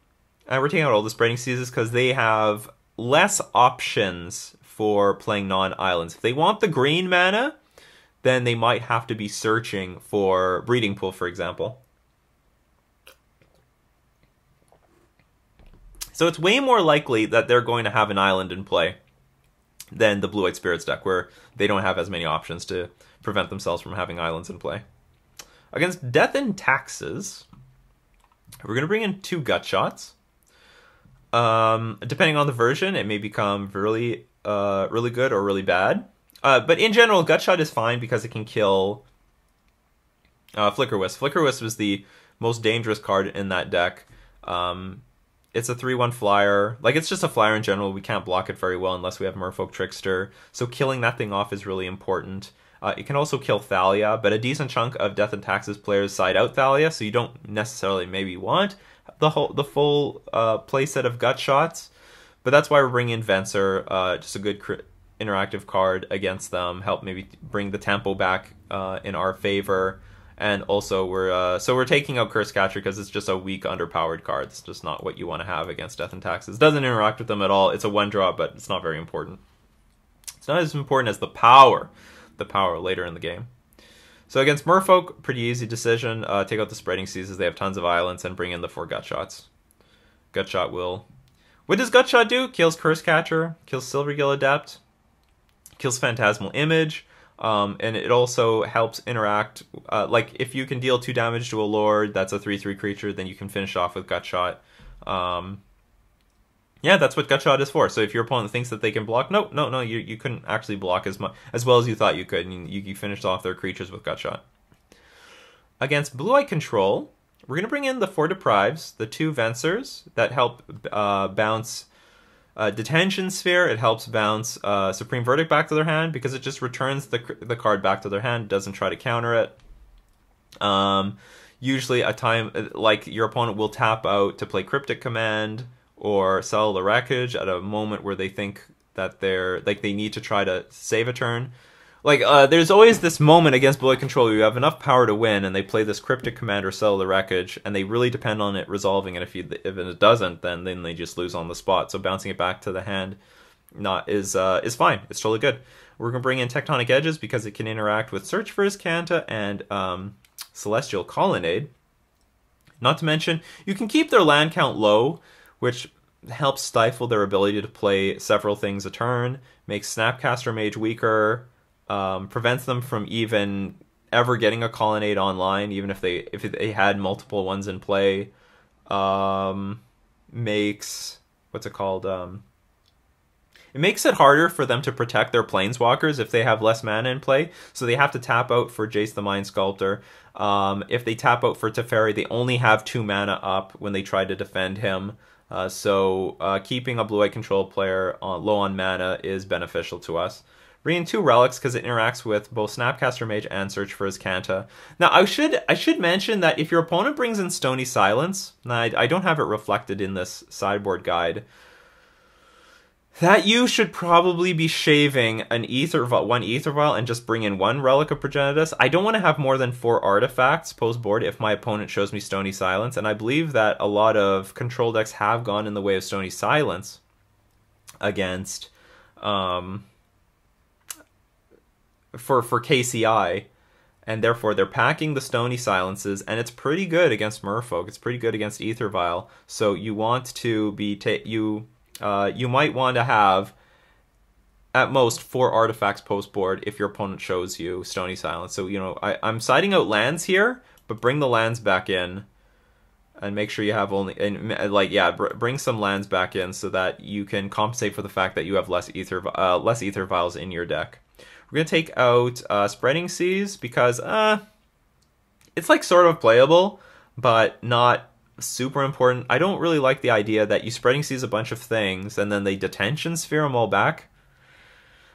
And we're taking out all the Spreading Seasons because they have less options for playing non-islands. If they want the green mana, then they might have to be searching for Breeding Pool, for example. So it's way more likely that they're going to have an island in play than the Blue-White Spirits deck, where they don't have as many options to prevent themselves from having islands in play. Against Death and Taxes, we're going to bring in 2 Gutshots. Depending on the version, it may become really good or really bad. But in general, Gutshot is fine because it can kill Flicker Wisp. Flicker Wisp is the most dangerous card in that deck. It's a 3/1 flyer. Like, it's just a flyer in general. We can't block it very well unless we have Merfolk Trickster. So killing that thing off is really important. It can also kill Thalia, but a decent chunk of Death and Taxes players side out Thalia, so you don't necessarily maybe want the full playset of Gutshots. But that's why we're bringing in Vencer, just a good interactive card against them, help maybe bring the tempo back in our favor. And also we're taking out Curse Catcher because it's just a weak, underpowered card. It's just not what you want to have against Death and Taxes. It doesn't interact with them at all. It's a 1-drop, but it's not very important. It's not as important as the power later in the game. So against Merfolk, pretty easy decision. Take out the Spreading Seasons. They have tons of islands, and bring in the 4 Gutshots. Gutshot will... What does Gutshot do? Kills Curse Catcher, kills Silvergill Adept, kills Phantasmal Image, and it also helps interact... like, if you can deal 2 damage to a Lord, that's a 3/3 creature, then you can finish off with Gutshot. Yeah, that's what Gutshot is for. So if your opponent thinks that they can block, no, you couldn't actually block as well as you thought you could, and you finished off their creatures with Gutshot. Against Blue-White Control, we're going to bring in the 4 Deprives, the 2 Vencers that help bounce Detention Sphere. It helps bounce Supreme Verdict back to their hand because it just returns the card back to their hand, doesn't try to counter it. Usually a time, like, your opponent will tap out to play Cryptic Command or Sell the Wreckage at a moment where they think that they need to try to save a turn. Like, there's always this moment against Blue-White Control where you have enough power to win, and they play this Cryptic Command or Sell the Wreckage, and they really depend on it resolving, and if it doesn't, then they just lose on the spot. So bouncing it back to the hand is fine. It's totally good. We're going to bring in Tectonic Edges because it can interact with Search for Azcanta and Celestial Colonnade. Not to mention, you can keep their land count low, which helps stifle their ability to play several things a turn, makes Snapcaster Mage weaker, prevents them from even ever getting a Colonnade online, even if they had multiple ones in play. makes, what's it called? It makes it harder for them to protect their planeswalkers if they have less mana in play. So they have to tap out for Jace the Mind Sculptor. If they tap out for Teferi, they only have 2 mana up when they try to defend him. So keeping a blue-white control player low on mana is beneficial to us. Bringing 2 relics because it interacts with both Snapcaster Mage and Search for Azcanta. Now I should mention that if your opponent brings in Stony Silence, and I don't have it reflected in this sideboard guide, that you should probably be shaving one Ether Vial and just bring in 1 Relic of Progenitus. I don't want to have more than 4 artifacts post-board if my opponent shows me Stony Silence, and I believe that a lot of control decks have gone in the way of Stony Silence against for KCI, and therefore they're packing the Stony Silences, and it's pretty good against Merfolk. It's pretty good against Ether Vial. So you want to be you might want to have at most 4 artifacts post board if your opponent shows you Stony Silence. So I'm siding out lands here, but bring the lands back in, and make sure you have only bring some lands back in so that you can compensate for the fact that you have less Ether Vials in your deck. We're gonna take out Spreading Seas because it's like sort of playable, but not super important. I don't really like the idea that you Spreading Seas a bunch of things and then they Detention Sphere them all back.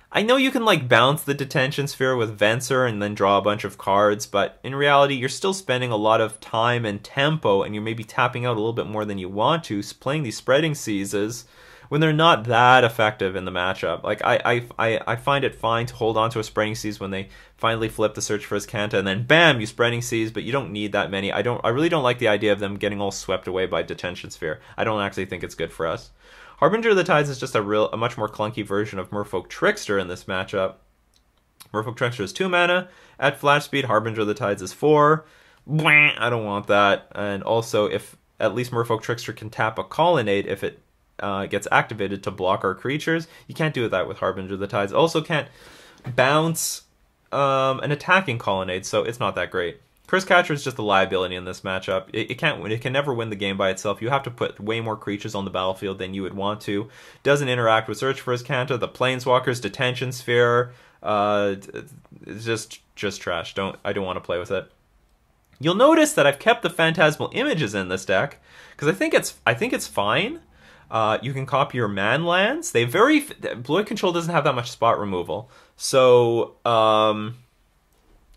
I know you can like bounce the Detention Sphere with Vencer and then draw a bunch of cards, but in reality you're still spending a lot of time and tempo, and you're maybe tapping out a little bit more than you want to playing these Spreading Seas when they're not that effective in the matchup. Like I find it fine to hold on to a Spreading Seas when they finally flip the Search for Azcanta, and then bam, you Spreading Seas, but you don't need that many. I really don't like the idea of them getting all swept away by Detention Sphere. I don't actually think it's good for us. Harbinger of the Tides is just a much more clunky version of Merfolk Trickster in this matchup. Merfolk Trickster is 2 mana. At flash speed, Harbinger of the Tides is 4. Blah, I don't want that. And also, if at least Merfolk Trickster can tap a Colonnade if it gets activated to block our creatures. You can't do that with Harbinger of the Tides. Also can't bounce an attacking Colonnade, so it's not that great. Curse Catcher is just a liability in this matchup. It can't win. It can never win the game by itself. You have to put way more creatures on the battlefield than you would want to. Doesn't interact with Search for Azcanta, the Planeswalkers, Detention Sphere. It's just trash. I don't want to play with it. You'll notice that I've kept the Phantasmal Images in this deck because I think it's fine. You can copy your man lands. Blue Control doesn't have that much spot removal, so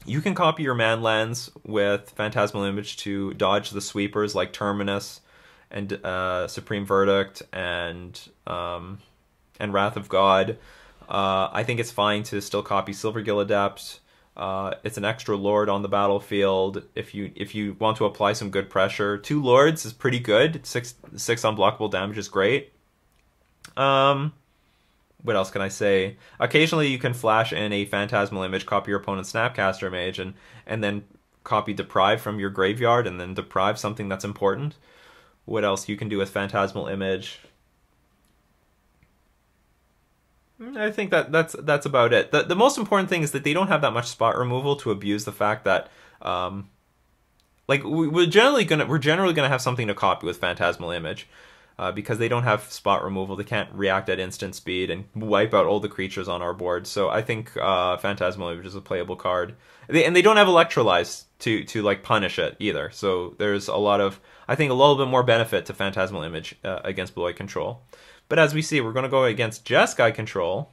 you can copy your man lands with Phantasmal Image to dodge the sweepers like Terminus and Supreme Verdict and Wrath of God. I think it's fine to still copy Silvergill Adept. It's an extra Lord on the battlefield if you want to apply some good pressure. 2 Lords is pretty good. 6 unblockable damage is great. What else can I say? Occasionally you can flash in a Phantasmal Image, copy your opponent's Snapcaster Mage, and then copy Deprive from your graveyard, and then Deprive something that's important. What else you can do with Phantasmal Image? I think that's about it. The most important thing is that they don't have that much spot removal to abuse the fact that we're generally gonna have something to copy with Phantasmal Image. Because they don't have spot removal, they can't react at instant speed and wipe out all the creatures on our board. So I think Phantasmal Image is a playable card. They don't have Electrolyze to like punish it either. So there's a little bit more benefit to Phantasmal Image against Blue-White Control. But as we see, we're going to go against Jeskai Control.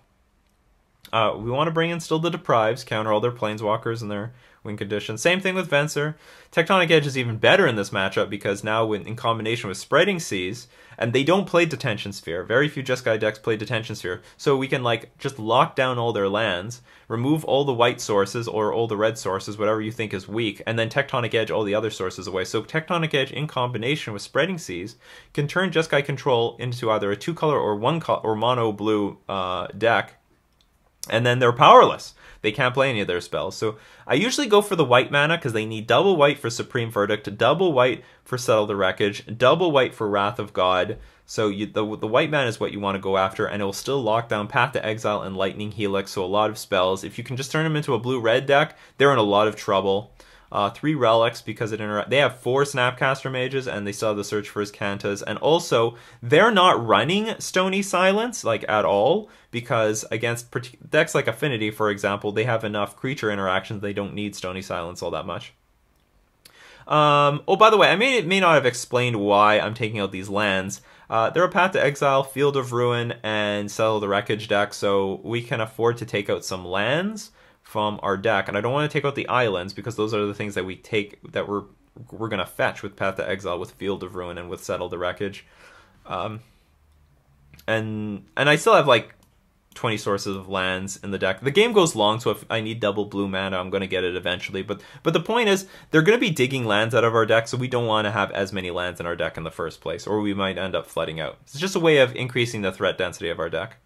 We want to bring in still the Deprives, counter all their Planeswalkers and their win conditions. Same thing with Vencer. Tectonic Edge is even better in this matchup because now in combination with Spreading Seas, and they don't play Detention Sphere. Very few Jeskai decks play Detention Sphere. So we can just lock down all their lands, remove all the white sources or all the red sources, whatever you think is weak, and then Tectonic Edge all the other sources away. So Tectonic Edge in combination with Spreading Seas can turn Jeskai Control into either a 2-color or 1-color or mono blue deck. And then they're powerless. They can't play any of their spells. So I usually go for the white mana because they need double white for Supreme Verdict, double white for Settle the Wreckage, double white for Wrath of God. So the white mana is what you want to go after, and it will still lock down Path to Exile and Lightning Helix, so a lot of spells. If you can just turn them into a blue-red deck, they're in a lot of trouble. 3 relics because they have 4 Snapcaster mages and they still have the Search for his Kantas, and also they're not running Stony Silence like at all because against decks like Affinity, for example, they have enough creature interactions they don't need Stony Silence all that much. Oh, by the way, I may not have explained why I'm taking out these lands. They're a Path to Exile, Field of Ruin, and Settle the Wreckage deck, so we can afford to take out some lands from our deck. And I don't want to take out the islands because those are the things that we're going to fetch with Path to Exile, with Field of Ruin, and with Settle the Wreckage. And I still have like 20 sources of lands in the deck. The game goes long, so if I need double blue mana, I'm going to get it eventually. But the point is, they're going to be digging lands out of our deck, so we don't want to have as many lands in our deck in the first place, or we might end up flooding out. It's just a way of increasing the threat density of our deck.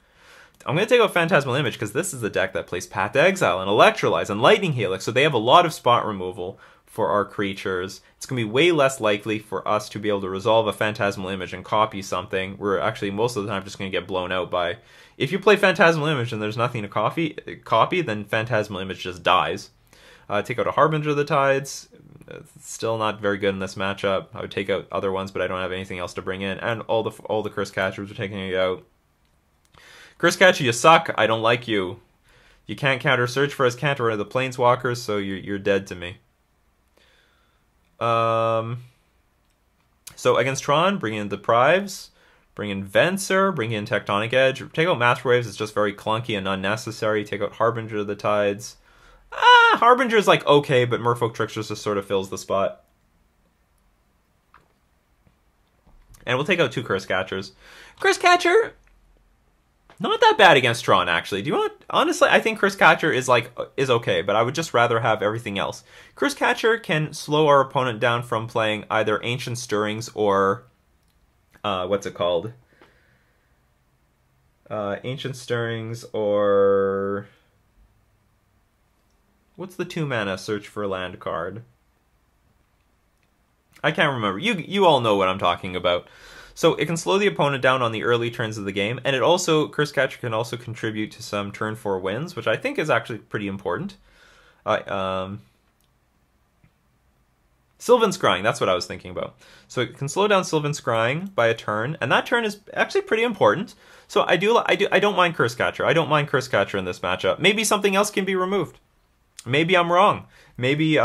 I'm going to take out Phantasmal Image because this is the deck that plays Path to Exile and Electrolyze and Lightning Helix, so they have a lot of spot removal for our creatures. It's going to be way less likely for us to be able to resolve a Phantasmal Image and copy something. We're actually most of the time just going to get blown out by... If you play Phantasmal Image and there's nothing to copy, then Phantasmal Image just dies. Take out a Harbinger of the Tides. Still not very good in this matchup. I would take out other ones, but I don't have anything else to bring in. And all the Curse Catchers are taking it out. Curse Catcher, you suck. I don't like you. You can't counter Search for his Cantor or the Planeswalkers, so you're dead to me. So against Tron, bring in Deprives. Bring in Vencer, bring in Tectonic Edge. Take out Master Waves, it's just very clunky and unnecessary. Take out Harbinger of the Tides. Harbinger is like okay, but Merfolk Tricksters just sort of fills the spot. And we'll take out 2 Curse Catchers. Curse Catcher, not that bad against Tron, actually. Do you want... Honestly, I think Curse Catcher is okay, but I would just rather have everything else. Curse Catcher can slow our opponent down from playing either Ancient Stirrings or... what's it called? Ancient Stirrings, or... What's the 2-mana Search for Land card? I can't remember. You all know what I'm talking about. So it can slow the opponent down on the early turns of the game, and it also, Curse Catcher can also contribute to some turn 4 wins, which I think is actually pretty important. Sylvan Scrying, that's what I was thinking about. So it can slow down Sylvan Scrying by a turn, and that turn is actually pretty important. So I don't mind Curse Catcher. I don't mind Curse Catcher in this matchup. Maybe something else can be removed. Maybe I'm wrong. Maybe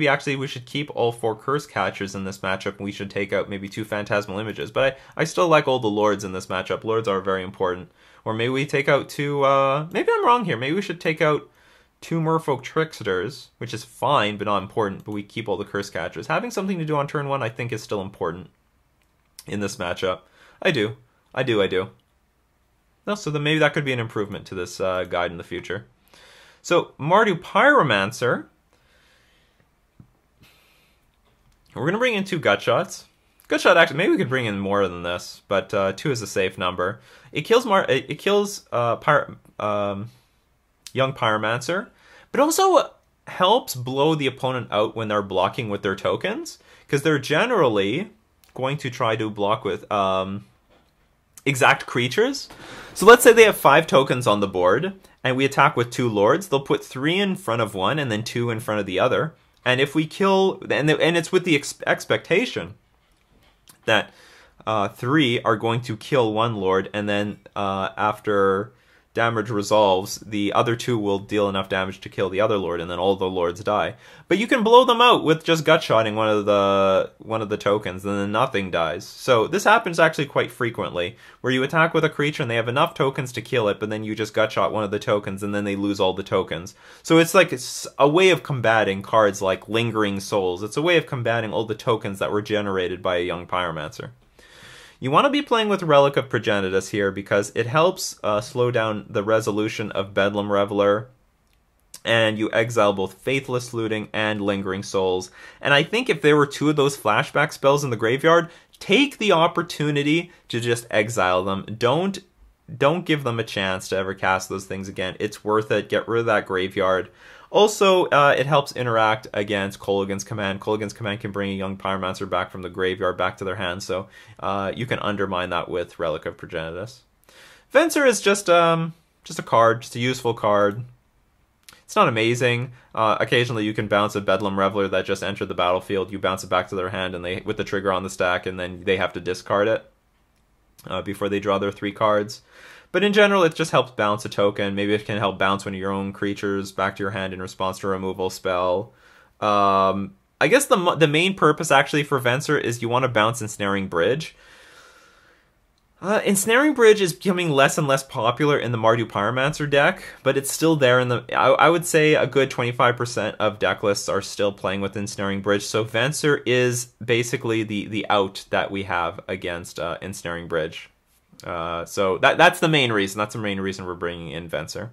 actually we should keep all 4 Curse Catchers in this matchup, and we should take out maybe 2 Phantasmal Images. But I still like all the Lords in this matchup. Lords are very important. Or maybe we take out 2... maybe I'm wrong here. Maybe we should take out 2 Merfolk Tricksters, which is fine, but not important, but we keep all the Curse Catchers. Having something to do on turn 1, I think, is still important in this matchup. I do. No, so then maybe that could be an improvement to this guide in the future. So, Mardu Pyromancer. We're going to bring in 2 Gutshots. Gutshot, actually, maybe we could bring in more than this, but 2 is a safe number. It kills Young Pyromancer, but also helps blow the opponent out when they're blocking with their tokens, because they're generally going to try to block with exact creatures. So let's say they have 5 tokens on the board, and we attack with 2 lords. They'll put 3 in front of one, and then 2 in front of the other. And if we kill, and it's with the expectation that 3 are going to kill 1 lord, and then after damage resolves, the other 2 will deal enough damage to kill the other lord, and then all the lords die. But you can blow them out with just gutshotting one of the tokens, and then nothing dies. So this happens actually quite frequently, where you attack with a creature and they have enough tokens to kill it, but then you just gutshot one of the tokens, and then they lose all the tokens. So it's like a way of combating cards like Lingering Souls. It's a way of combating all the tokens that were generated by a Young Pyromancer. You want to be playing with Relic of Progenitus here because it helps slow down the resolution of Bedlam Reveler, and you exile both Faithless Looting and Lingering Souls. And I think if there were 2 of those flashback spells in the graveyard, take the opportunity to just exile them. Don't give them a chance to ever cast those things again. It's worth it. Get rid of that graveyard. Also, it helps interact against Kolaghan's Command. Kolaghan's Command can bring a Young Pyromancer back from the graveyard back to their hand, so you can undermine that with Relic of Progenitus. Vencer is just a card, just a useful card. It's not amazing. Occasionally you can bounce a Bedlam Reveler that just entered the battlefield. You bounce it back to their hand and they with the trigger on the stack, and then they have to discard it before they draw their 3 cards. But in general, it just helps bounce a token. Maybe it can help bounce one of your own creatures back to your hand in response to a removal spell. I guess the main purpose actually for Vencer is you want to bounce Ensnaring Bridge. Ensnaring Bridge is becoming less and less popular in the Mardu Pyromancer deck, but it's still there in the... I would say a good 25% of deck lists are still playing with Ensnaring Bridge, so Vencer is basically the out that we have against Ensnaring Bridge. So that's the main reason. That's the main reason we're bringing in Vencer.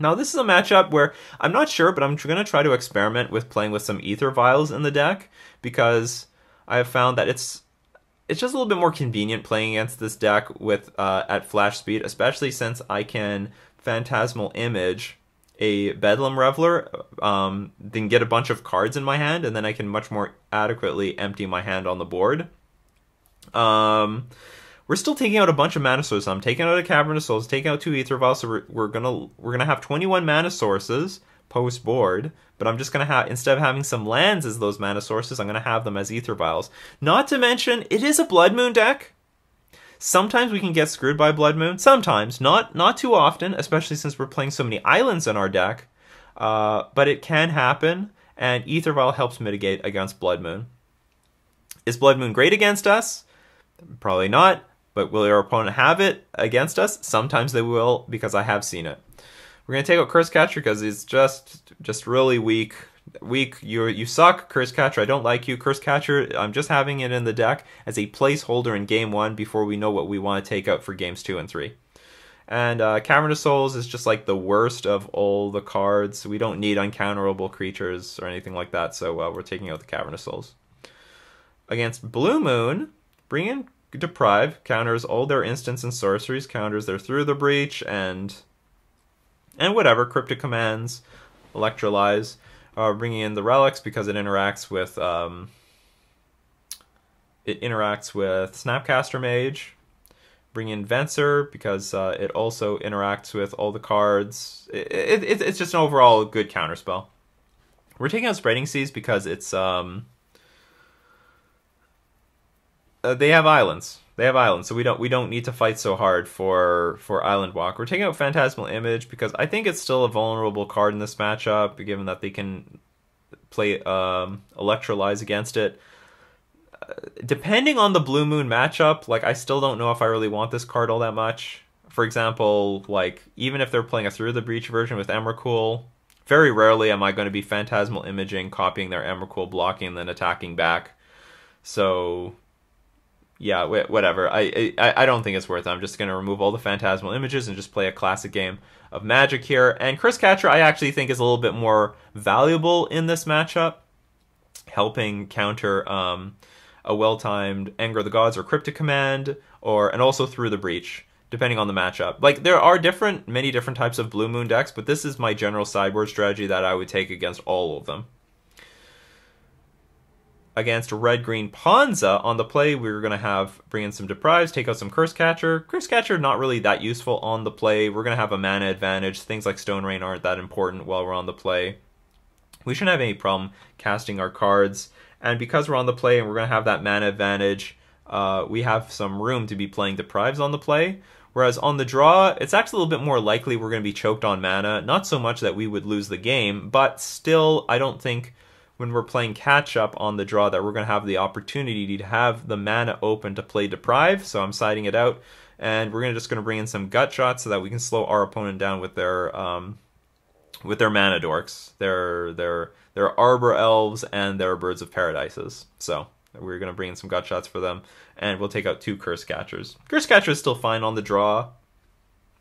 Now, this is a matchup where I'm not sure, but I'm going to try to experiment with playing with some Ether Vials in the deck, because I have found that it's just a little bit more convenient playing against this deck with at flash speed, especially since I can Phantasmal Image a Bedlam Reveler, then get a bunch of cards in my hand, and then I can much more adequately empty my hand on the board. We're still taking out a bunch of mana sources. I'm taking out a Cavern of Souls, taking out 2 Ether Vials, so we're gonna have 21 mana sources post board. But I'm just gonna have, instead of having some lands as those mana sources, I'm gonna have them as Ether Vials. Not to mention, it is a Blood Moon deck. Sometimes we can get screwed by Blood Moon. Sometimes, not too often, especially since we're playing so many islands in our deck. But it can happen, and Ether Vial helps mitigate against Blood Moon. Is Blood Moon great against us? Probably not. But will your opponent have it against us? Sometimes they will, because I have seen it. We're going to take out Curse Catcher because he's just really weak. You suck, Curse Catcher. I don't like you. Curse Catcher, I'm just having it in the deck as a placeholder in Game 1 before we know what we want to take out for Games 2 and 3. And Cavern of Souls is just like the worst of all the cards. We don't need uncounterable creatures or anything like that, so we're taking out the Cavern of Souls. Against Blue Moon, bring in Deprive, counters all their instants and sorceries, counters their Through the Breach and whatever, Cryptic Commands, Electrolyze, bringing in the Relics because it interacts with Snapcaster Mage. Bring in Vencer because it also interacts with all the cards. It's just an overall good counterspell. We're taking out Spreading Seas because it's they have islands. So we don't need to fight so hard for Island Walk. We're taking out Phantasmal Image because I think it's still a vulnerable card in this matchup, given that they can play Electrolyze against it. Depending on the Blue Moon matchup, like I still don't know if I really want this card all that much. For example, like even if they're playing a Through the Breach version with Emrakul, very rarely am I going to be Phantasmal Imaging, copying their Emrakul, blocking, and then attacking back. So yeah, whatever. I don't think it's worth it. I'm just going to remove all the Phantasmal Images and just play a classic game of Magic here. And Curse Catcher I actually think is a little bit more valuable in this matchup, helping counter a well-timed Anger of the Gods or Cryptic Command, and also Through the Breach, depending on the matchup. Like, there are many different types of Blue Moon decks, but this is my general sideboard strategy that I would take against all of them. Against Red-Green Ponza, on the play, we're going to bring in some Deprives, take out some Curse Catcher. Curse Catcher, not really that useful on the play. We're going to have a mana advantage. Things like Stone Rain aren't that important while we're on the play. We shouldn't have any problem casting our cards. And because we're on the play and we're going to have that mana advantage, we have some room to be playing Deprives on the play. Whereas on the draw, it's actually a little bit more likely we're going to be choked on mana. Not so much that we would lose the game, but still, I don't think when we're playing catch-up on the draw that we're going to have the opportunity to have the mana open to play Deprive, so I'm siding it out. And we're just going to bring in some Gut Shots so that we can slow our opponent down with their mana dorks, their Arbor Elves, and their Birds of Paradises. So we're going to bring in some Gut Shots for them, and we'll take out 2 Curse Catchers. Curse Catcher is still fine on the draw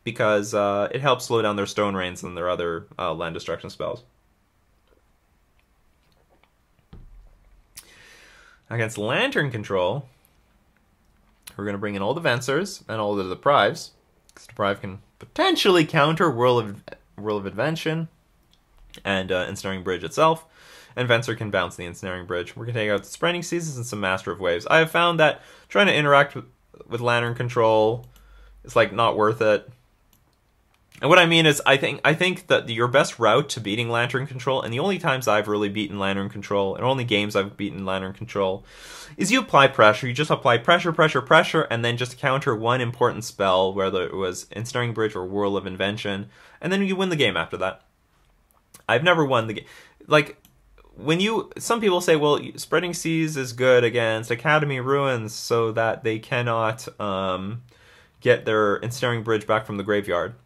because it helps slow down their Stone Rains and their other land destruction spells. Against Lantern Control, we're going to bring in all the Vencers and all the Deprives, because Deprive can potentially counter Whirl of Invention and Ensnaring Bridge itself, and Vencer can bounce the Ensnaring Bridge. We're going to take out the Spreading Seasons and some Master of Waves. I have found that trying to interact with Lantern Control is like not worth it. And what I mean is, I think that your best route to beating Lantern Control, and the only times I've really beaten Lantern Control, and only games I've beaten Lantern Control, is you apply pressure. You just apply pressure, pressure, pressure, and then just counter one important spell, whether it was Ensnaring Bridge or Whirl of Invention, and then you win the game after that. I've never won the game. Like, some people say, well, Spreading Seas is good against Academy Ruins so that they cannot get their Ensnaring Bridge back from the graveyard.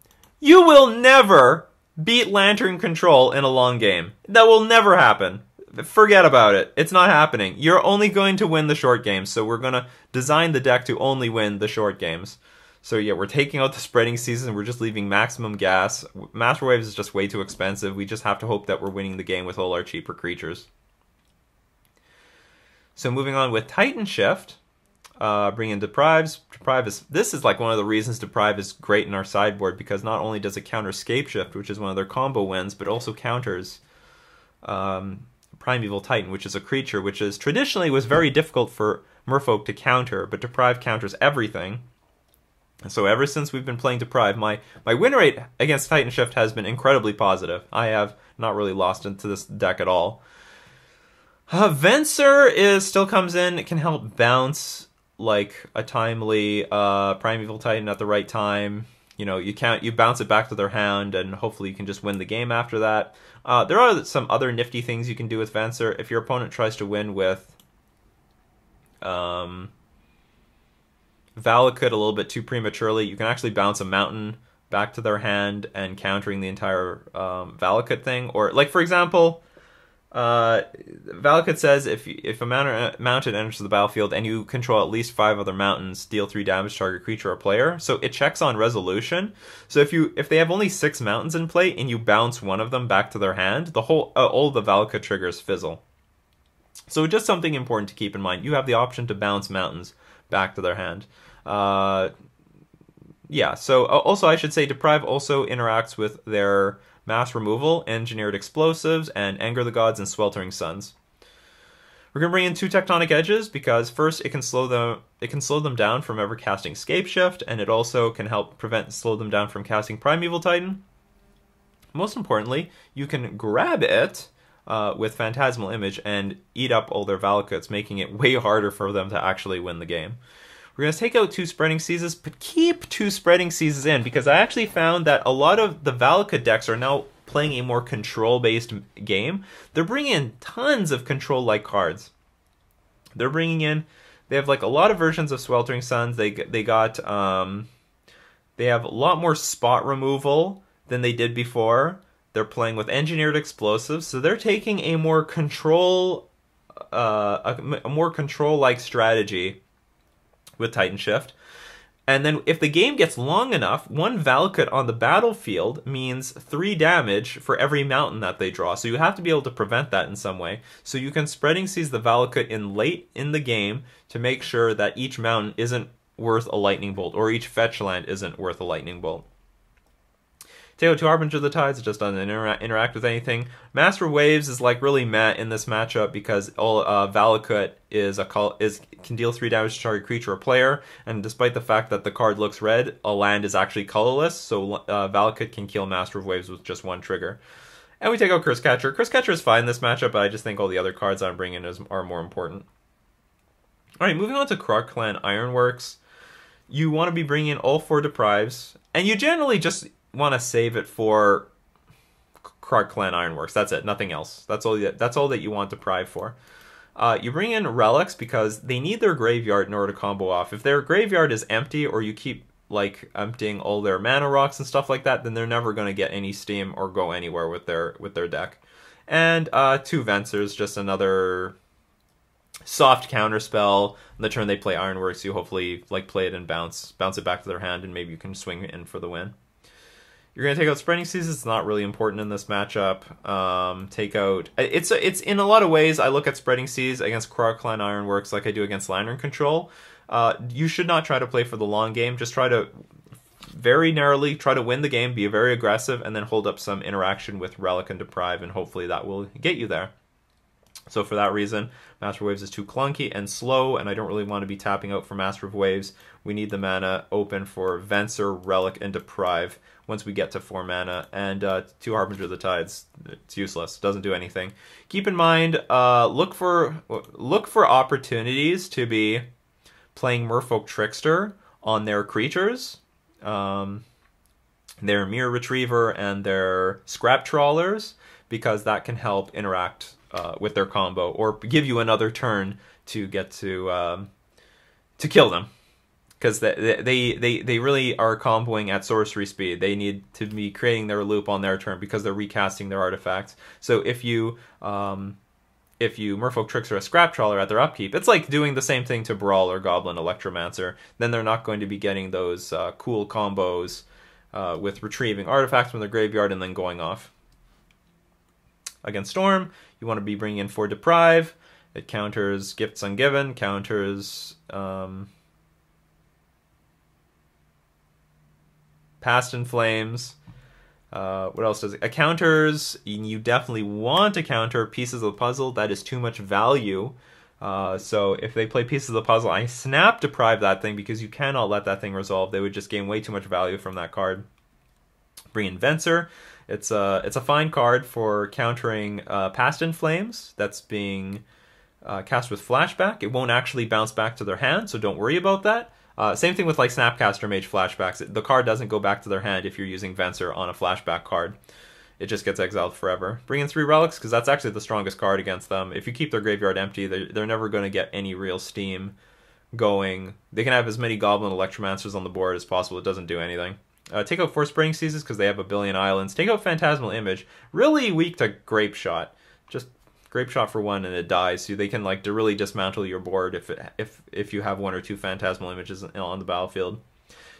You will never beat Lantern Control in a long game. That will never happen. Forget about it. It's not happening. You're only going to win the short games, so we're going to design the deck to only win the short games. So yeah, we're taking out the Spreading Seas and we're just leaving maximum gas. Master Waves is just way too expensive. We just have to hope that we're winning the game with all our cheaper creatures. So moving on with Titan Shift. Bring in Deprives. This is like one of the reasons Deprive is great in our sideboard, because not only does it counter Scapeshift, which is one of their combo wins, but also counters Primeval Titan, which is a creature which is traditionally was very difficult for Merfolk to counter, but Deprive counters everything. So ever since we've been playing Deprive, my win rate against Titan Shift has been incredibly positive. I have not really lost into this deck at all. Vencer still comes in. It can help bounce like a timely Primeval Titan at the right time. You know, you bounce it back to their hand, and hopefully you can just win the game after that. There are some other nifty things you can do with Vencer. If your opponent tries to win with Valleca a little bit too prematurely, you can actually bounce a mountain back to their hand and countering the entire Valleca thing. Or, like, for example, Valakut says if a mountain enters the battlefield and you control at least 5 other mountains, deal 3 damage to target creature or player. So it checks on resolution. So if they have only 6 mountains in play and you bounce one of them back to their hand, the whole all the Valakut triggers fizzle. So just something important to keep in mind. You have the option to bounce mountains back to their hand. Yeah. So also I should say Deprive also interacts with their Mass Removal, Engineered Explosives, and Anger the Gods and Sweltering Suns. We're gonna bring in 2 Tectonic Edges because first it can slow them down from ever casting Scapeshift, and it also can help slow them down from casting Primeval Titan. Most importantly, you can grab it with Phantasmal Image and eat up all their Valakuts, making it way harder for them to actually win the game. We're going to take out 2 Spreading Seizes, but keep 2 Spreading Seizes in, because I actually found that a lot of the Valleca decks are now playing a more control-based game. They're bringing in tons of control-like cards. They have like a lot of versions of Sweltering Suns. They have a lot more spot removal than they did before. They're playing with Engineered Explosives, so they're taking a more control-like strategy with Titan Shift. And then if the game gets long enough, 1 Valakut on the battlefield means 3 damage for every mountain that they draw. So you have to be able to prevent that in some way. So you can Spreading Seize the Valakut in late in the game to make sure that each mountain isn't worth a lightning bolt, or each fetch land isn't worth a lightning bolt. Take out 2 Harbinger of the Tides, it just doesn't interact with anything. Master Waves is like really meh in this matchup because all Valakut can deal 3 damage to target creature or player, and despite the fact that the card looks red, a land is actually colorless, so Valakut can kill Master of Waves with just 1 trigger. And we take out Curse Catcher. Curse Catcher is fine in this matchup, but I just think all the other cards I'm bringing are more important. Alright, moving on to Krog Clan Ironworks. You want to be bringing in all 4 Deprives, and you generally just want to save it for Krog Clan Ironworks. That's it, nothing else. That's all that you want Deprive for. You bring in Relics because they need their graveyard in order to combo off. If their graveyard is empty, or you keep like emptying all their mana rocks and stuff like that, then they're never going to get any steam or go anywhere with their deck. And 2 Vencers, just another soft counter spell. On the turn they play Ironworks, you hopefully like play it and bounce it back to their hand, and maybe you can swing in for the win. You're going to take out Spreading Seizes. It's not really important in this matchup. It's in a lot of ways, I look at Spreading Seas against Krog Clan Ironworks like I do against Lantern Control. You should not try to play for the long game. Just try to very narrowly try to win the game, be very aggressive, and then hold up some interaction with Relic and Deprive, and hopefully that will get you there. So for that reason, Master of Waves is too clunky and slow, and I don't really want to be tapping out for Master of Waves. We need the mana open for Vencer, Relic, and Deprive once we get to 4 mana, and 2 Harbinger of the Tides. It's useless. Doesn't do anything. Keep in mind, look for opportunities to be playing Merfolk Trickster on their creatures, their Mirror Retriever and their Scrap Trawlers, because that can help interact with their combo, or give you another turn to get to kill them, because they really are comboing at sorcery speed. They need to be creating their loop on their turn because they're recasting their artifacts. So if you Merfolk Trickster a Scrap Trawler at their upkeep, it's like doing the same thing to Brawl or Goblin Electromancer. Then they're not going to be getting those cool combos with retrieving artifacts from their graveyard and then going off. Against Storm, you want to be bringing in 4 Deprive. It counters Gifts Ungiven, counters Past in Flames. What else does it? It counters, you definitely want to counter Pieces of the Puzzle. That is too much value. So if they play Pieces of the Puzzle, I snap Deprive that thing, because you cannot let that thing resolve. They would just gain way too much value from that card. Bring in Vencer. It's a fine card for countering Past in Flames. That's being cast with Flashback. It won't actually bounce back to their hand, so don't worry about that. Same thing with like Snapcaster Mage flashbacks. The card doesn't go back to their hand if you're using Vencer on a flashback card. It just gets exiled forever. Bring in 3 Relics, because that's actually the strongest card against them. If you keep their graveyard empty, they're never going to get any real steam going. They can have as many Goblin Electromancers on the board as possible. It doesn't do anything. Take out 4 Spreading Seasons, because they have a billion islands. Take out Phantasmal Image. Really weak to Grape Shot. Just Grape Shot for 1 and it dies, so they can like to really dismantle your board if you have 1 or 2 Phantasmal Images on the battlefield.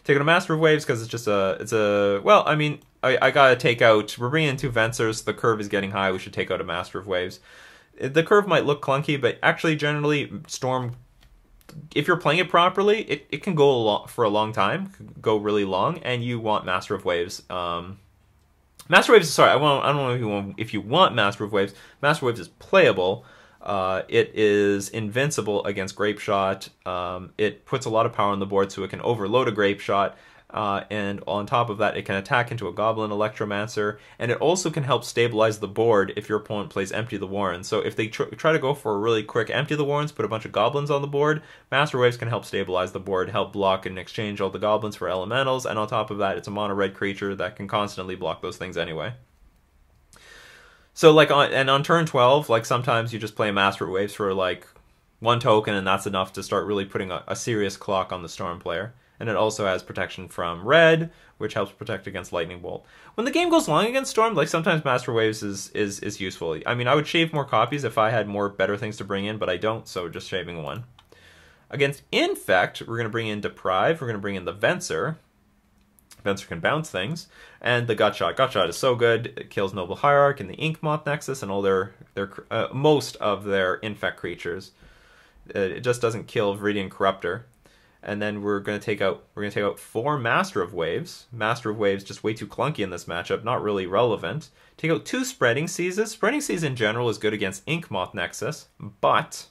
Take out a Master of Waves, because it's a well, I mean, I gotta take out, we're bringing in 2 Vencers, the curve is getting high, we should take out a Master of Waves. The curve might look clunky, but actually generally Storm, if you're playing it properly, it can go for a long time, go really long, and you want Master of Waves. Master Waves, sorry, I don't know if you want Master of Waves. Master Waves is playable. It is invincible against Grape Shot. It puts a lot of power on the board, so it can overload a Grape Shot. And on top of that, it can attack into a Goblin Electromancer. And it also can help stabilize the board if your opponent plays Empty the Warren. So if they try to go for a really quick Empty the Warrens, put a bunch of Goblins on the board, Master Waves can help stabilize the board, help block and exchange all the Goblins for Elementals. And on top of that, it's a mono-red creature that can constantly block those things anyway. So like on turn 12, like sometimes you just play Master Waves for like 1 token, and that's enough to start really putting a serious clock on the Storm player. And it also has protection from red, which helps protect against Lightning Bolt. When the game goes long against Storm, like sometimes Master Waves is useful. I mean, I would shave more copies if I had more better things to bring in, but I don't, so just shaving 1. Against Infect, we're going to bring in Deprive, we're going to bring in the Vencer. Vencer can bounce things, and the Gutshot. Gutshot is so good. It kills Noble Hierarch and the Ink Moth Nexus and all their most of their Infect creatures. It just doesn't kill Viridian Corruptor. And then we're going to take out 4 Master of Waves. Master of Waves just way too clunky in this matchup, not really relevant. Take out 2 Spreading Seasons. Spreading Seas in general is good against Ink Moth Nexus, but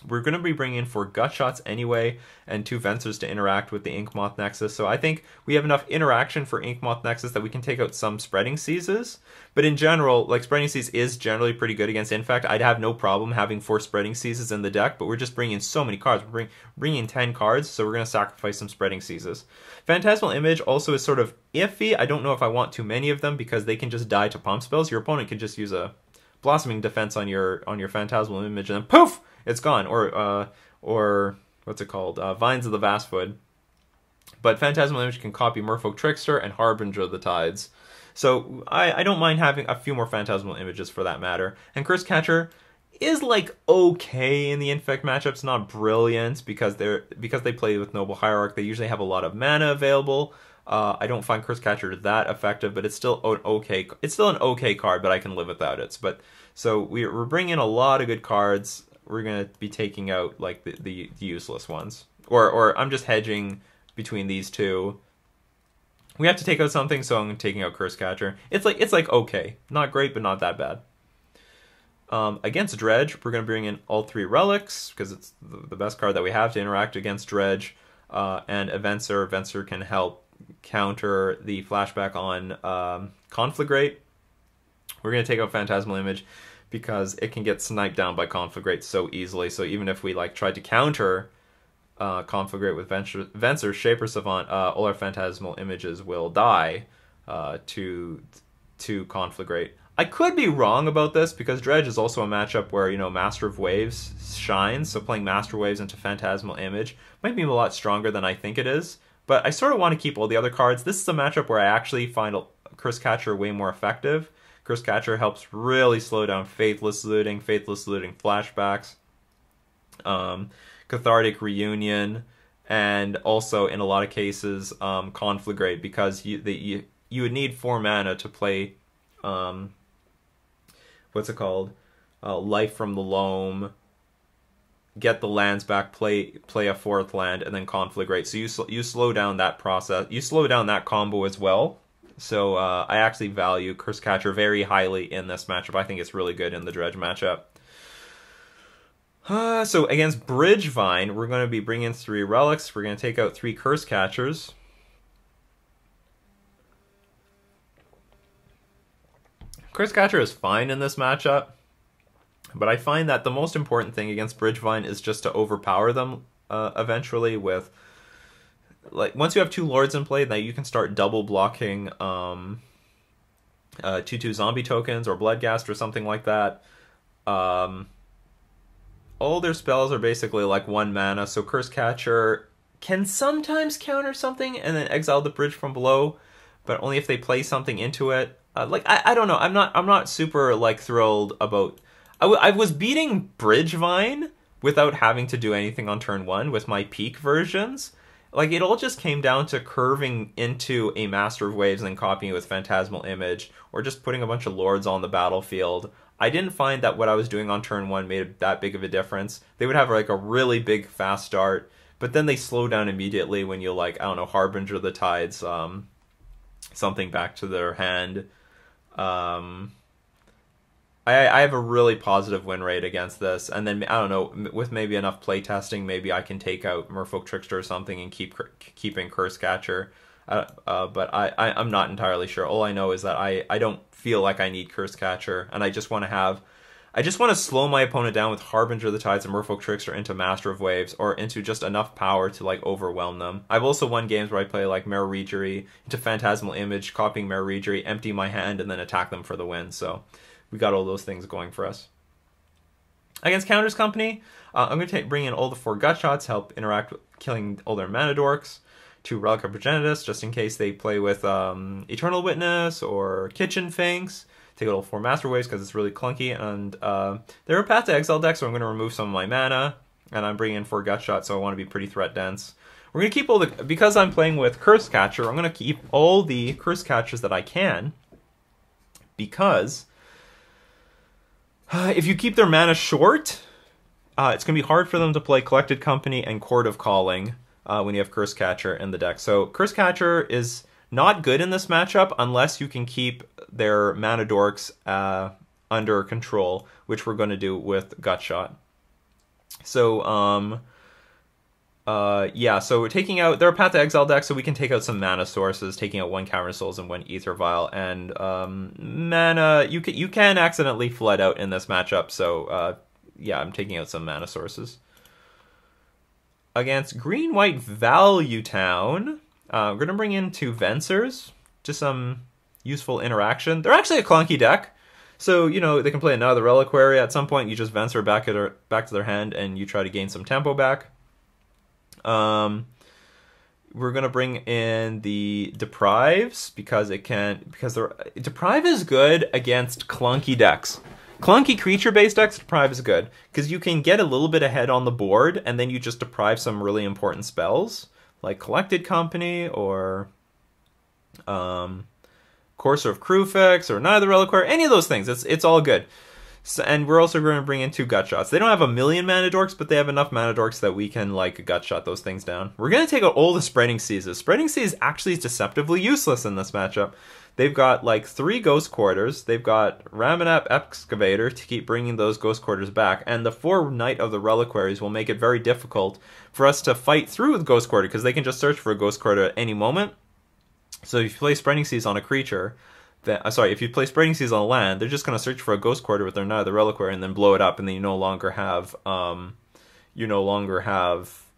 we're going to be bringing in 4 Gutshots anyway, and 2 Vencers to interact with the Ink Moth Nexus. So I think we have enough interaction for Ink Moth Nexus that we can take out some Spreading Seasons. But in general, like Spreading Seas is generally pretty good against Infect. I'd have no problem having 4 Spreading Seasons in the deck, but we're just bringing in so many cards. We're bringing in 10 cards, so we're going to sacrifice some Spreading Seasons. Phantasmal Image also is sort of iffy. I don't know if I want too many of them, because they can just die to pump spells. Your opponent can just use a Blossoming Defense on your Phantasmal Image, and then poof! It's gone. Or what's it called? Vines of the Vastwood. But Phantasmal Image can copy Merfolk Trickster and Harbinger of the Tides. So I don't mind having a few more Phantasmal Images for that matter. And Curse Catcher is like okay in the Infect matchups, not brilliant, because they play with Noble Hierarch. They usually have a lot of mana available. I don't find Curse Catcher that effective, but it's still an okay. It's still an okay card, but I can live without it. But so we're bringing in a lot of good cards. We're going to be taking out like the useless ones. Or I'm just hedging between these two. We have to take out something, so I'm taking out Curse Catcher. It's like okay. Not great, but not that bad. Against Dredge, we're going to bring in all 3 relics, because it's the best card that we have to interact against Dredge, and a Vencer. Vencer can help counter the flashback on Conflagrate. We're going to take out Phantasmal Image, because it can get sniped down by Conflagrate so easily, so even if we like tried to counter Conflagrate with Vencer, Shaper Savant, all our Phantasmal Images will die to Conflagrate. I could be wrong about this, because Dredge is also a matchup where, you know, Master of Waves shines, so playing Master Waves into Phantasmal Image might be a lot stronger than I think it is, but I sort of want to keep all the other cards. This is a matchup where I actually find Curse Catcher way more effective. Curse Catcher helps really slow down Faithless Looting flashbacks, Cathartic Reunion, and also in a lot of cases Conflagrate, because you would need 4 mana to play what's it called? Life from the Loam, get the lands back, play a 4th land, and then Conflagrate. So you slow down that process. You slow down that combo as well. So I actually value Curse Catcher very highly in this matchup. I think it's really good in the Dredge matchup. So against Bridgevine, we're going to be bringing 3 relics. We're going to take out 3 Curse Catchers. Curse Catcher is fine in this matchup, but I find that the most important thing against Bridgevine is just to overpower them eventually with, like, once you have 2 Lords in play, then you can start double blocking 2/2 zombie tokens or Bloodghast or something like that. All their spells are basically like 1 mana, so Curse Catcher can sometimes counter something and then exile the bridge from below, but only if they play something into it. I don't know. I'm not super like thrilled about. I was beating Bridgevine without having to do anything on turn 1 with my peak versions. Like, it all just came down to curving into a Master of Waves and then copying it with Phantasmal Image, or just putting a bunch of Lords on the battlefield. I didn't find that what I was doing on turn 1 made that big of a difference. They would have like a really big fast start, but then they slow down immediately when you, like, I don't know, Harbinger the Tides, something back to their hand. I have a really positive win rate against this, and then, I don't know, with maybe enough playtesting, maybe I can take out Merfolk Trickster or something and keeping Curse Catcher. But I'm not entirely sure. All I know is that I don't feel like I need Curse Catcher, and I just want to slow my opponent down with Harbinger the Tides and Merfolk Trickster into Master of Waves, or into just enough power to, like, overwhelm them. I've also won games where I play, like, Mare Reejery into Phantasmal Image, copying Mare Reejery, empty my hand, and then attack them for the win. So we got all those things going for us. Against Counters Company, I'm going to bring in all the 4 Gutshots, help interact with killing all their mana dorks. 2 Relic of Progenitus, just in case they play with Eternal Witness or Kitchen Finks. Take out all 4 Master Waves because it's really clunky, and they're a Path to Exile deck, so I'm going to remove some of my mana, and I'm bringing in 4 Gutshot, so I want to be pretty threat dense. We're going to keep all the, because I'm playing with Curse Catcher, I'm going to keep all the Curse Catchers that I can, because if you keep their mana short, it's going to be hard for them to play Collected Company and Court of Calling when you have Curse Catcher in the deck. So Curse Catcher is not good in this matchup unless you can keep their mana dorks under control, which we're going to do with Gutshot. So, yeah, so we're taking out, they're a Path to Exile deck, so we can take out some mana sources, taking out 1 Cavern Souls and 1 Aether Vial, and mana, you can accidentally flood out in this matchup, so yeah, I'm taking out some mana sources. Against Green-White Value Town, we're going to bring in 2 Vencers, just some useful interaction. They're actually a clunky deck, so, you know, they can play another Reliquary. At some point, you just Vencer back to their hand, and you try to gain some tempo back. We're going to bring in the Deprives, because Deprive is good against clunky decks. Clunky creature-based decks, Deprive is good, because you can get a little bit ahead on the board, and then you just deprive some really important spells, like Collected Company, or Courser of Crufix, or Night of the Reliquary, any of those things. It's all good. So, and we're also going to bring in 2 Gutshots. They don't have a million mana dorks, but they have enough mana dorks that we can, like, Gutshot those things down. We're going to take out all the Spreading Seas. Spreading Seas actually is deceptively useless in this matchup. they've got like 3 Ghost Quarters, they've got Ramanap Excavator to keep bringing those Ghost Quarters back, and the 4 Knight of the Reliquaries will make it very difficult for us to fight through the Ghost Quarter, because they can just search for a Ghost Quarter at any moment. So if you play Spreading Seas on a creature, if you play Spreading Seas on land, they're just going to search for a Ghost Quarter with their Knight of the Reliquary and then blow it up, and then you no longer have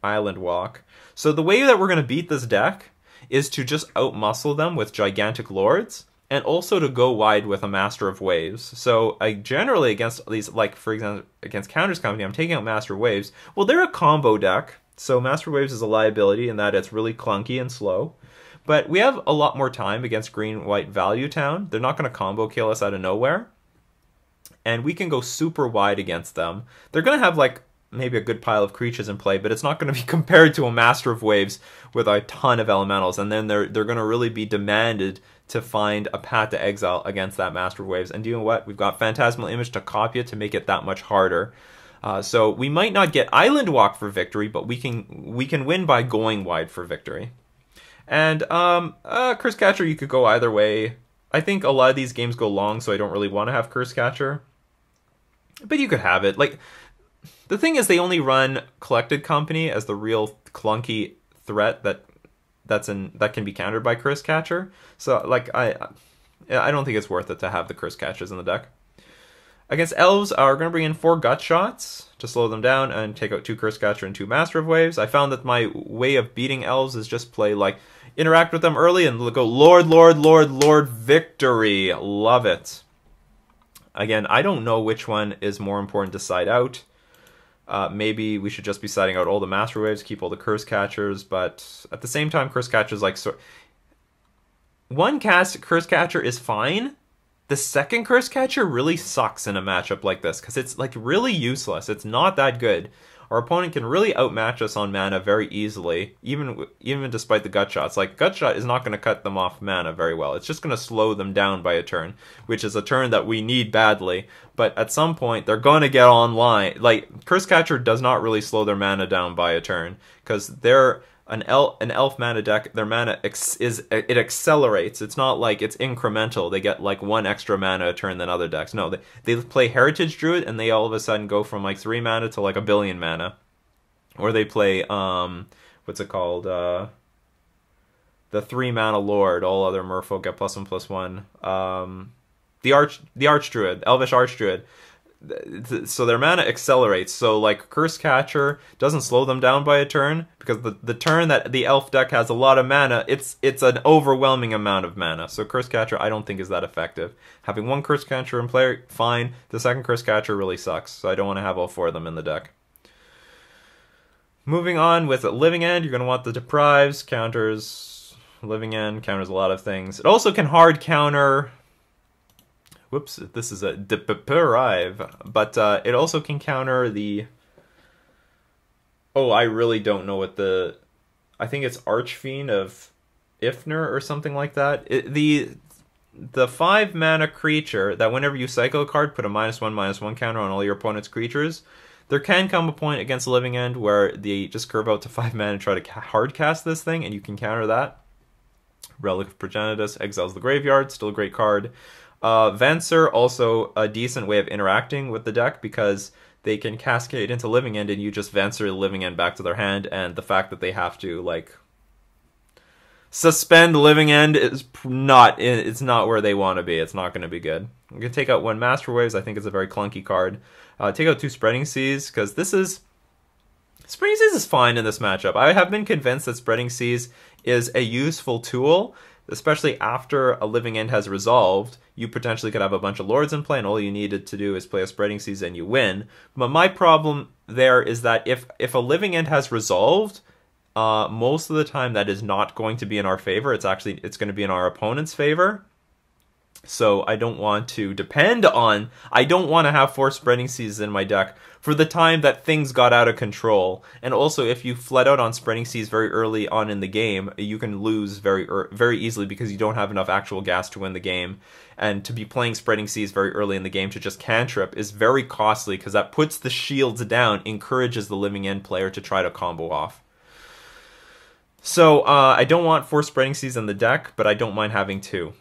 Island Walk. So the way that we're going to beat this deck is to just outmuscle them with gigantic lords, and also to go wide with a Master of Waves. So generally against these, like for example against Counters Company, I'm taking out Master of Waves. Well, they're a combo deck, so Master of Waves is a liability in that it's really clunky and slow. But we have a lot more time against Green-White Value Town. They're not going to combo kill us out of nowhere. And we can go super wide against them. They're going to have like maybe a good pile of creatures in play, but it's not going to be compared to a Master of Waves with a ton of elementals. And then they're going to really be demanded to find a path to exile against that Master of Waves. And you know what? We've got Phantasmal Image to copy it to make it that much harder. So we might not get Island Walk for victory, but we can win by going wide for victory. And Curse Catcher, you could go either way. I think a lot of these games go long, so I don't really want to have Curse Catcher. But you could have it. Like, the thing is, they only run Collected Company as the real clunky threat that can be countered by Curse Catcher. So, like, I don't think it's worth it to have the Curse Catchers in the deck. Against Elves, we're going to bring in 4 Gut Shots to slow them down and take out 2 Curse Catcher and 2 Master of Waves. I found that my way of beating Elves is just play, like, interact with them early and go Lord, Lord, Lord, Lord, victory. Love it. Again, I don't know which one is more important to side out. Maybe we should just be siding out all the Master Waves, keep all the Curse Catchers, but at the same time, Curse Catchers, like, one cast Curse Catcher is fine. The second Curse Catcher really sucks in a matchup like this, because it's like really useless. It's not that good. Our opponent can really outmatch us on mana very easily, even despite the Gut Shots. Like, Gut Shot is not going to cut them off mana very well. It's just going to slow them down by a turn, which is a turn that we need badly. But at some point, they're going to get online. Like, Curse Catcher does not really slow their mana down by a turn, because they're an elf mana deck. Their mana it accelerates. It's not like it's incremental. They get like 1 extra mana a turn than other decks. No, they play Heritage Druid and they all of a sudden go from like 3 mana to like 1 billion mana. Or they play what's it called? The 3 mana Lord. All other Merfolk get +1/+1. The Arch Druid, Elvish Arch Druid. So their mana accelerates. So like Curse Catcher doesn't slow them down by a turn, because the turn that the elf deck has a lot of mana, it's an overwhelming amount of mana. So Curse Catcher I don't think is that effective. Having 1 Curse Catcher in play, fine. The second Curse Catcher really sucks, so I don't want to have all 4 of them in the deck. Moving on with Living End, you're going to want the Deprives, counters Living End, counters a lot of things. It also can hard counter... Whoops, this is a Deprive, but it also can counter the... Oh, I really don't know what the... I think it's Archfiend of Ifnir or something like that. The 5 mana creature that whenever you cycle a card, put a -1/-1 counter on all your opponent's creatures. There can come a point against Living End where they just curve out to 5 mana and try to hard cast this thing, and you can counter that. Relic of Progenitus exiles the graveyard, still a great card. Vencer, also a decent way of interacting with the deck, because they can cascade into Living End and you just Vencer the Living End back to their hand, and the fact that they have to, like, suspend Living End is it's not where they want to be. It's not going to be good. I'm going to take out 1 Master Waves. I think it's a very clunky card. Take out 2 Spreading Seas, because Spreading Seas is fine in this matchup. I have been convinced that Spreading Seas is a useful tool, especially after a Living End has resolved. You potentially could have a bunch of Lords in play, and all you needed to do is play a Spreading Seas and you win. But my problem there is that if a Living End has resolved, most of the time that is not going to be in our favor. It's going to be in our opponent's favor. So I don't want to I don't want to have 4 Spreading Seas in my deck for the time that things got out of control. And also, if you fled out on Spreading Seas very early on in the game, you can lose very easily, because you don't have enough actual gas to win the game. And to be playing Spreading Seas very early in the game to just cantrip is very costly, because that puts the shields down, encourages the Living End player to try to combo off. So I don't want 4 Spreading Seas in the deck, but I don't mind having 2.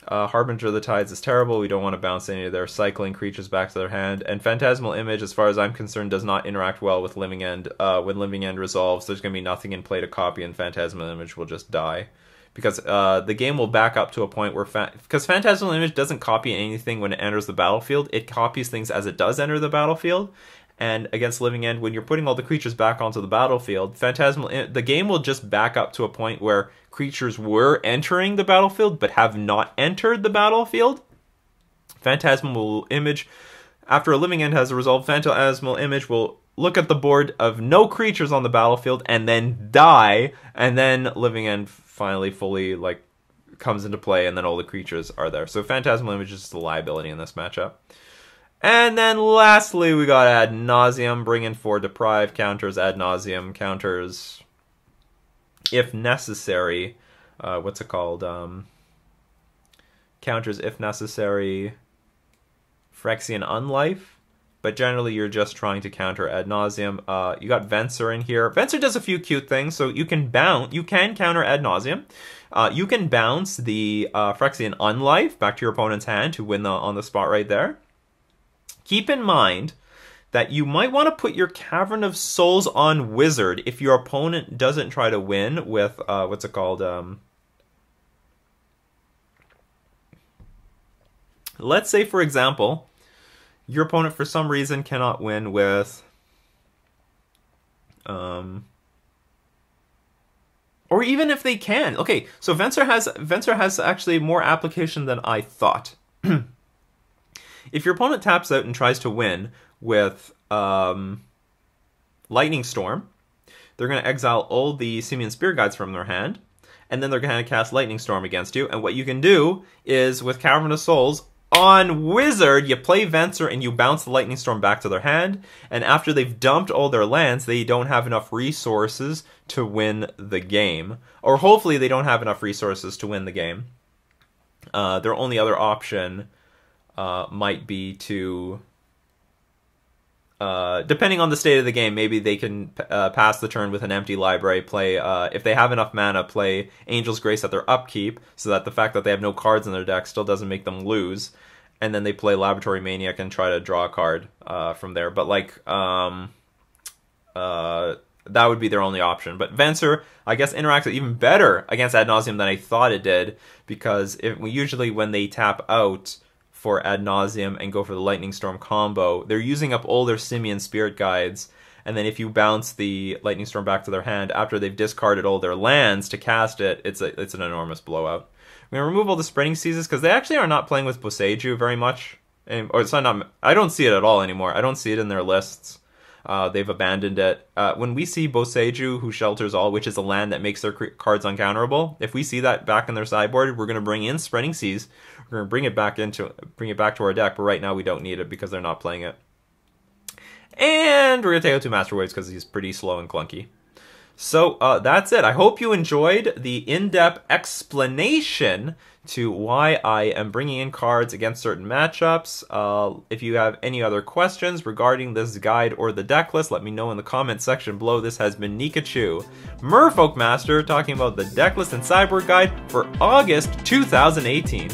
Harbinger of the Tides is terrible. We don't want to bounce any of their cycling creatures back to their hand. And Phantasmal Image, as far as I'm concerned, does not interact well with Living End. When Living End resolves, there's going to be nothing in play to copy, and Phantasmal Image will just die. Because the game will back up to a point where... Because Phantasmal Image doesn't copy anything when it enters the battlefield. It copies things as it does enter the battlefield. And against Living End, when you're putting all the creatures back onto the battlefield, the game will just back up to a point where creatures were entering the battlefield but have not entered the battlefield. Phantasmal Image, after a Living End has resolved, Phantasmal Image will look at the board of no creatures on the battlefield and then die, and then Living End finally fully comes into play, and then all the creatures are there. So Phantasmal Image is just a liability in this matchup. And then lastly, we got Ad Nauseam, bring in 4 Deprive counters, Ad Nauseam counters, if necessary. What's it called? Counters, if necessary, Phyrexian Unlife. But generally, you're just trying to counter Ad Nauseam. You got Vencer in here. Vencer does a few cute things. So you can counter Ad Nauseam. You can bounce the Phyrexian Unlife back to your opponent's hand to win on the spot right there. Keep in mind that you might want to put your Cavern of Souls on Wizard if your opponent doesn't try to win with, what's it called? Let's say, for example, your opponent for some reason cannot win with... or even if they can. Okay, so Vencer has actually more application than I thought. If your opponent taps out and tries to win with Lightning Storm, they're going to exile all the Simian Spirit Guides from their hand, and then they're going to cast Lightning Storm against you. And what you can do is, with Cavern of Souls, on Wizard, you play Vencer and you bounce the Lightning Storm back to their hand, and after they've dumped all their lands, they don't have enough resources to win the game. Or hopefully they don't have enough resources to win the game. Their only other option... might be to, depending on the state of the game, maybe they can pass the turn with an empty library, play, if they have enough mana, play Angel's Grace at their upkeep, so that the fact that they have no cards in their deck still doesn't make them lose, and then they play Laboratory Maniac and try to draw a card from there. But that would be their only option. But Vencer, I guess, interacts even better against Ad Nauseam than I thought it did, because usually when they tap out for Ad Nauseam and go for the Lightning Storm combo, they're using up all their Simian Spirit Guides, and then if you bounce the Lightning Storm back to their hand after they've discarded all their lands to cast it, it's an enormous blowout. I'm going to remove all the Spreading Seasons, because they actually are not playing with Boseiju very much. Or it's not, I don't see it at all anymore. I don't see it in their lists. They've abandoned it. When we see Boseiju, who shelters all, which is a land that makes their cards uncounterable, if we see that back in their sideboard, we're going to bring in Spreading Seas. We're going to bring it back to our deck, but right now we don't need it because they're not playing it. And we're going to take out 2 Master Waves because he's pretty slow and clunky. So that's it. I hope you enjoyed the in-depth explanation to why I am bringing in cards against certain matchups. If you have any other questions regarding this guide or the deck list, let me know in the comment section below. This has been Nikachu, Merfolk Master, talking about the deck list and sideboard guide for August 2018.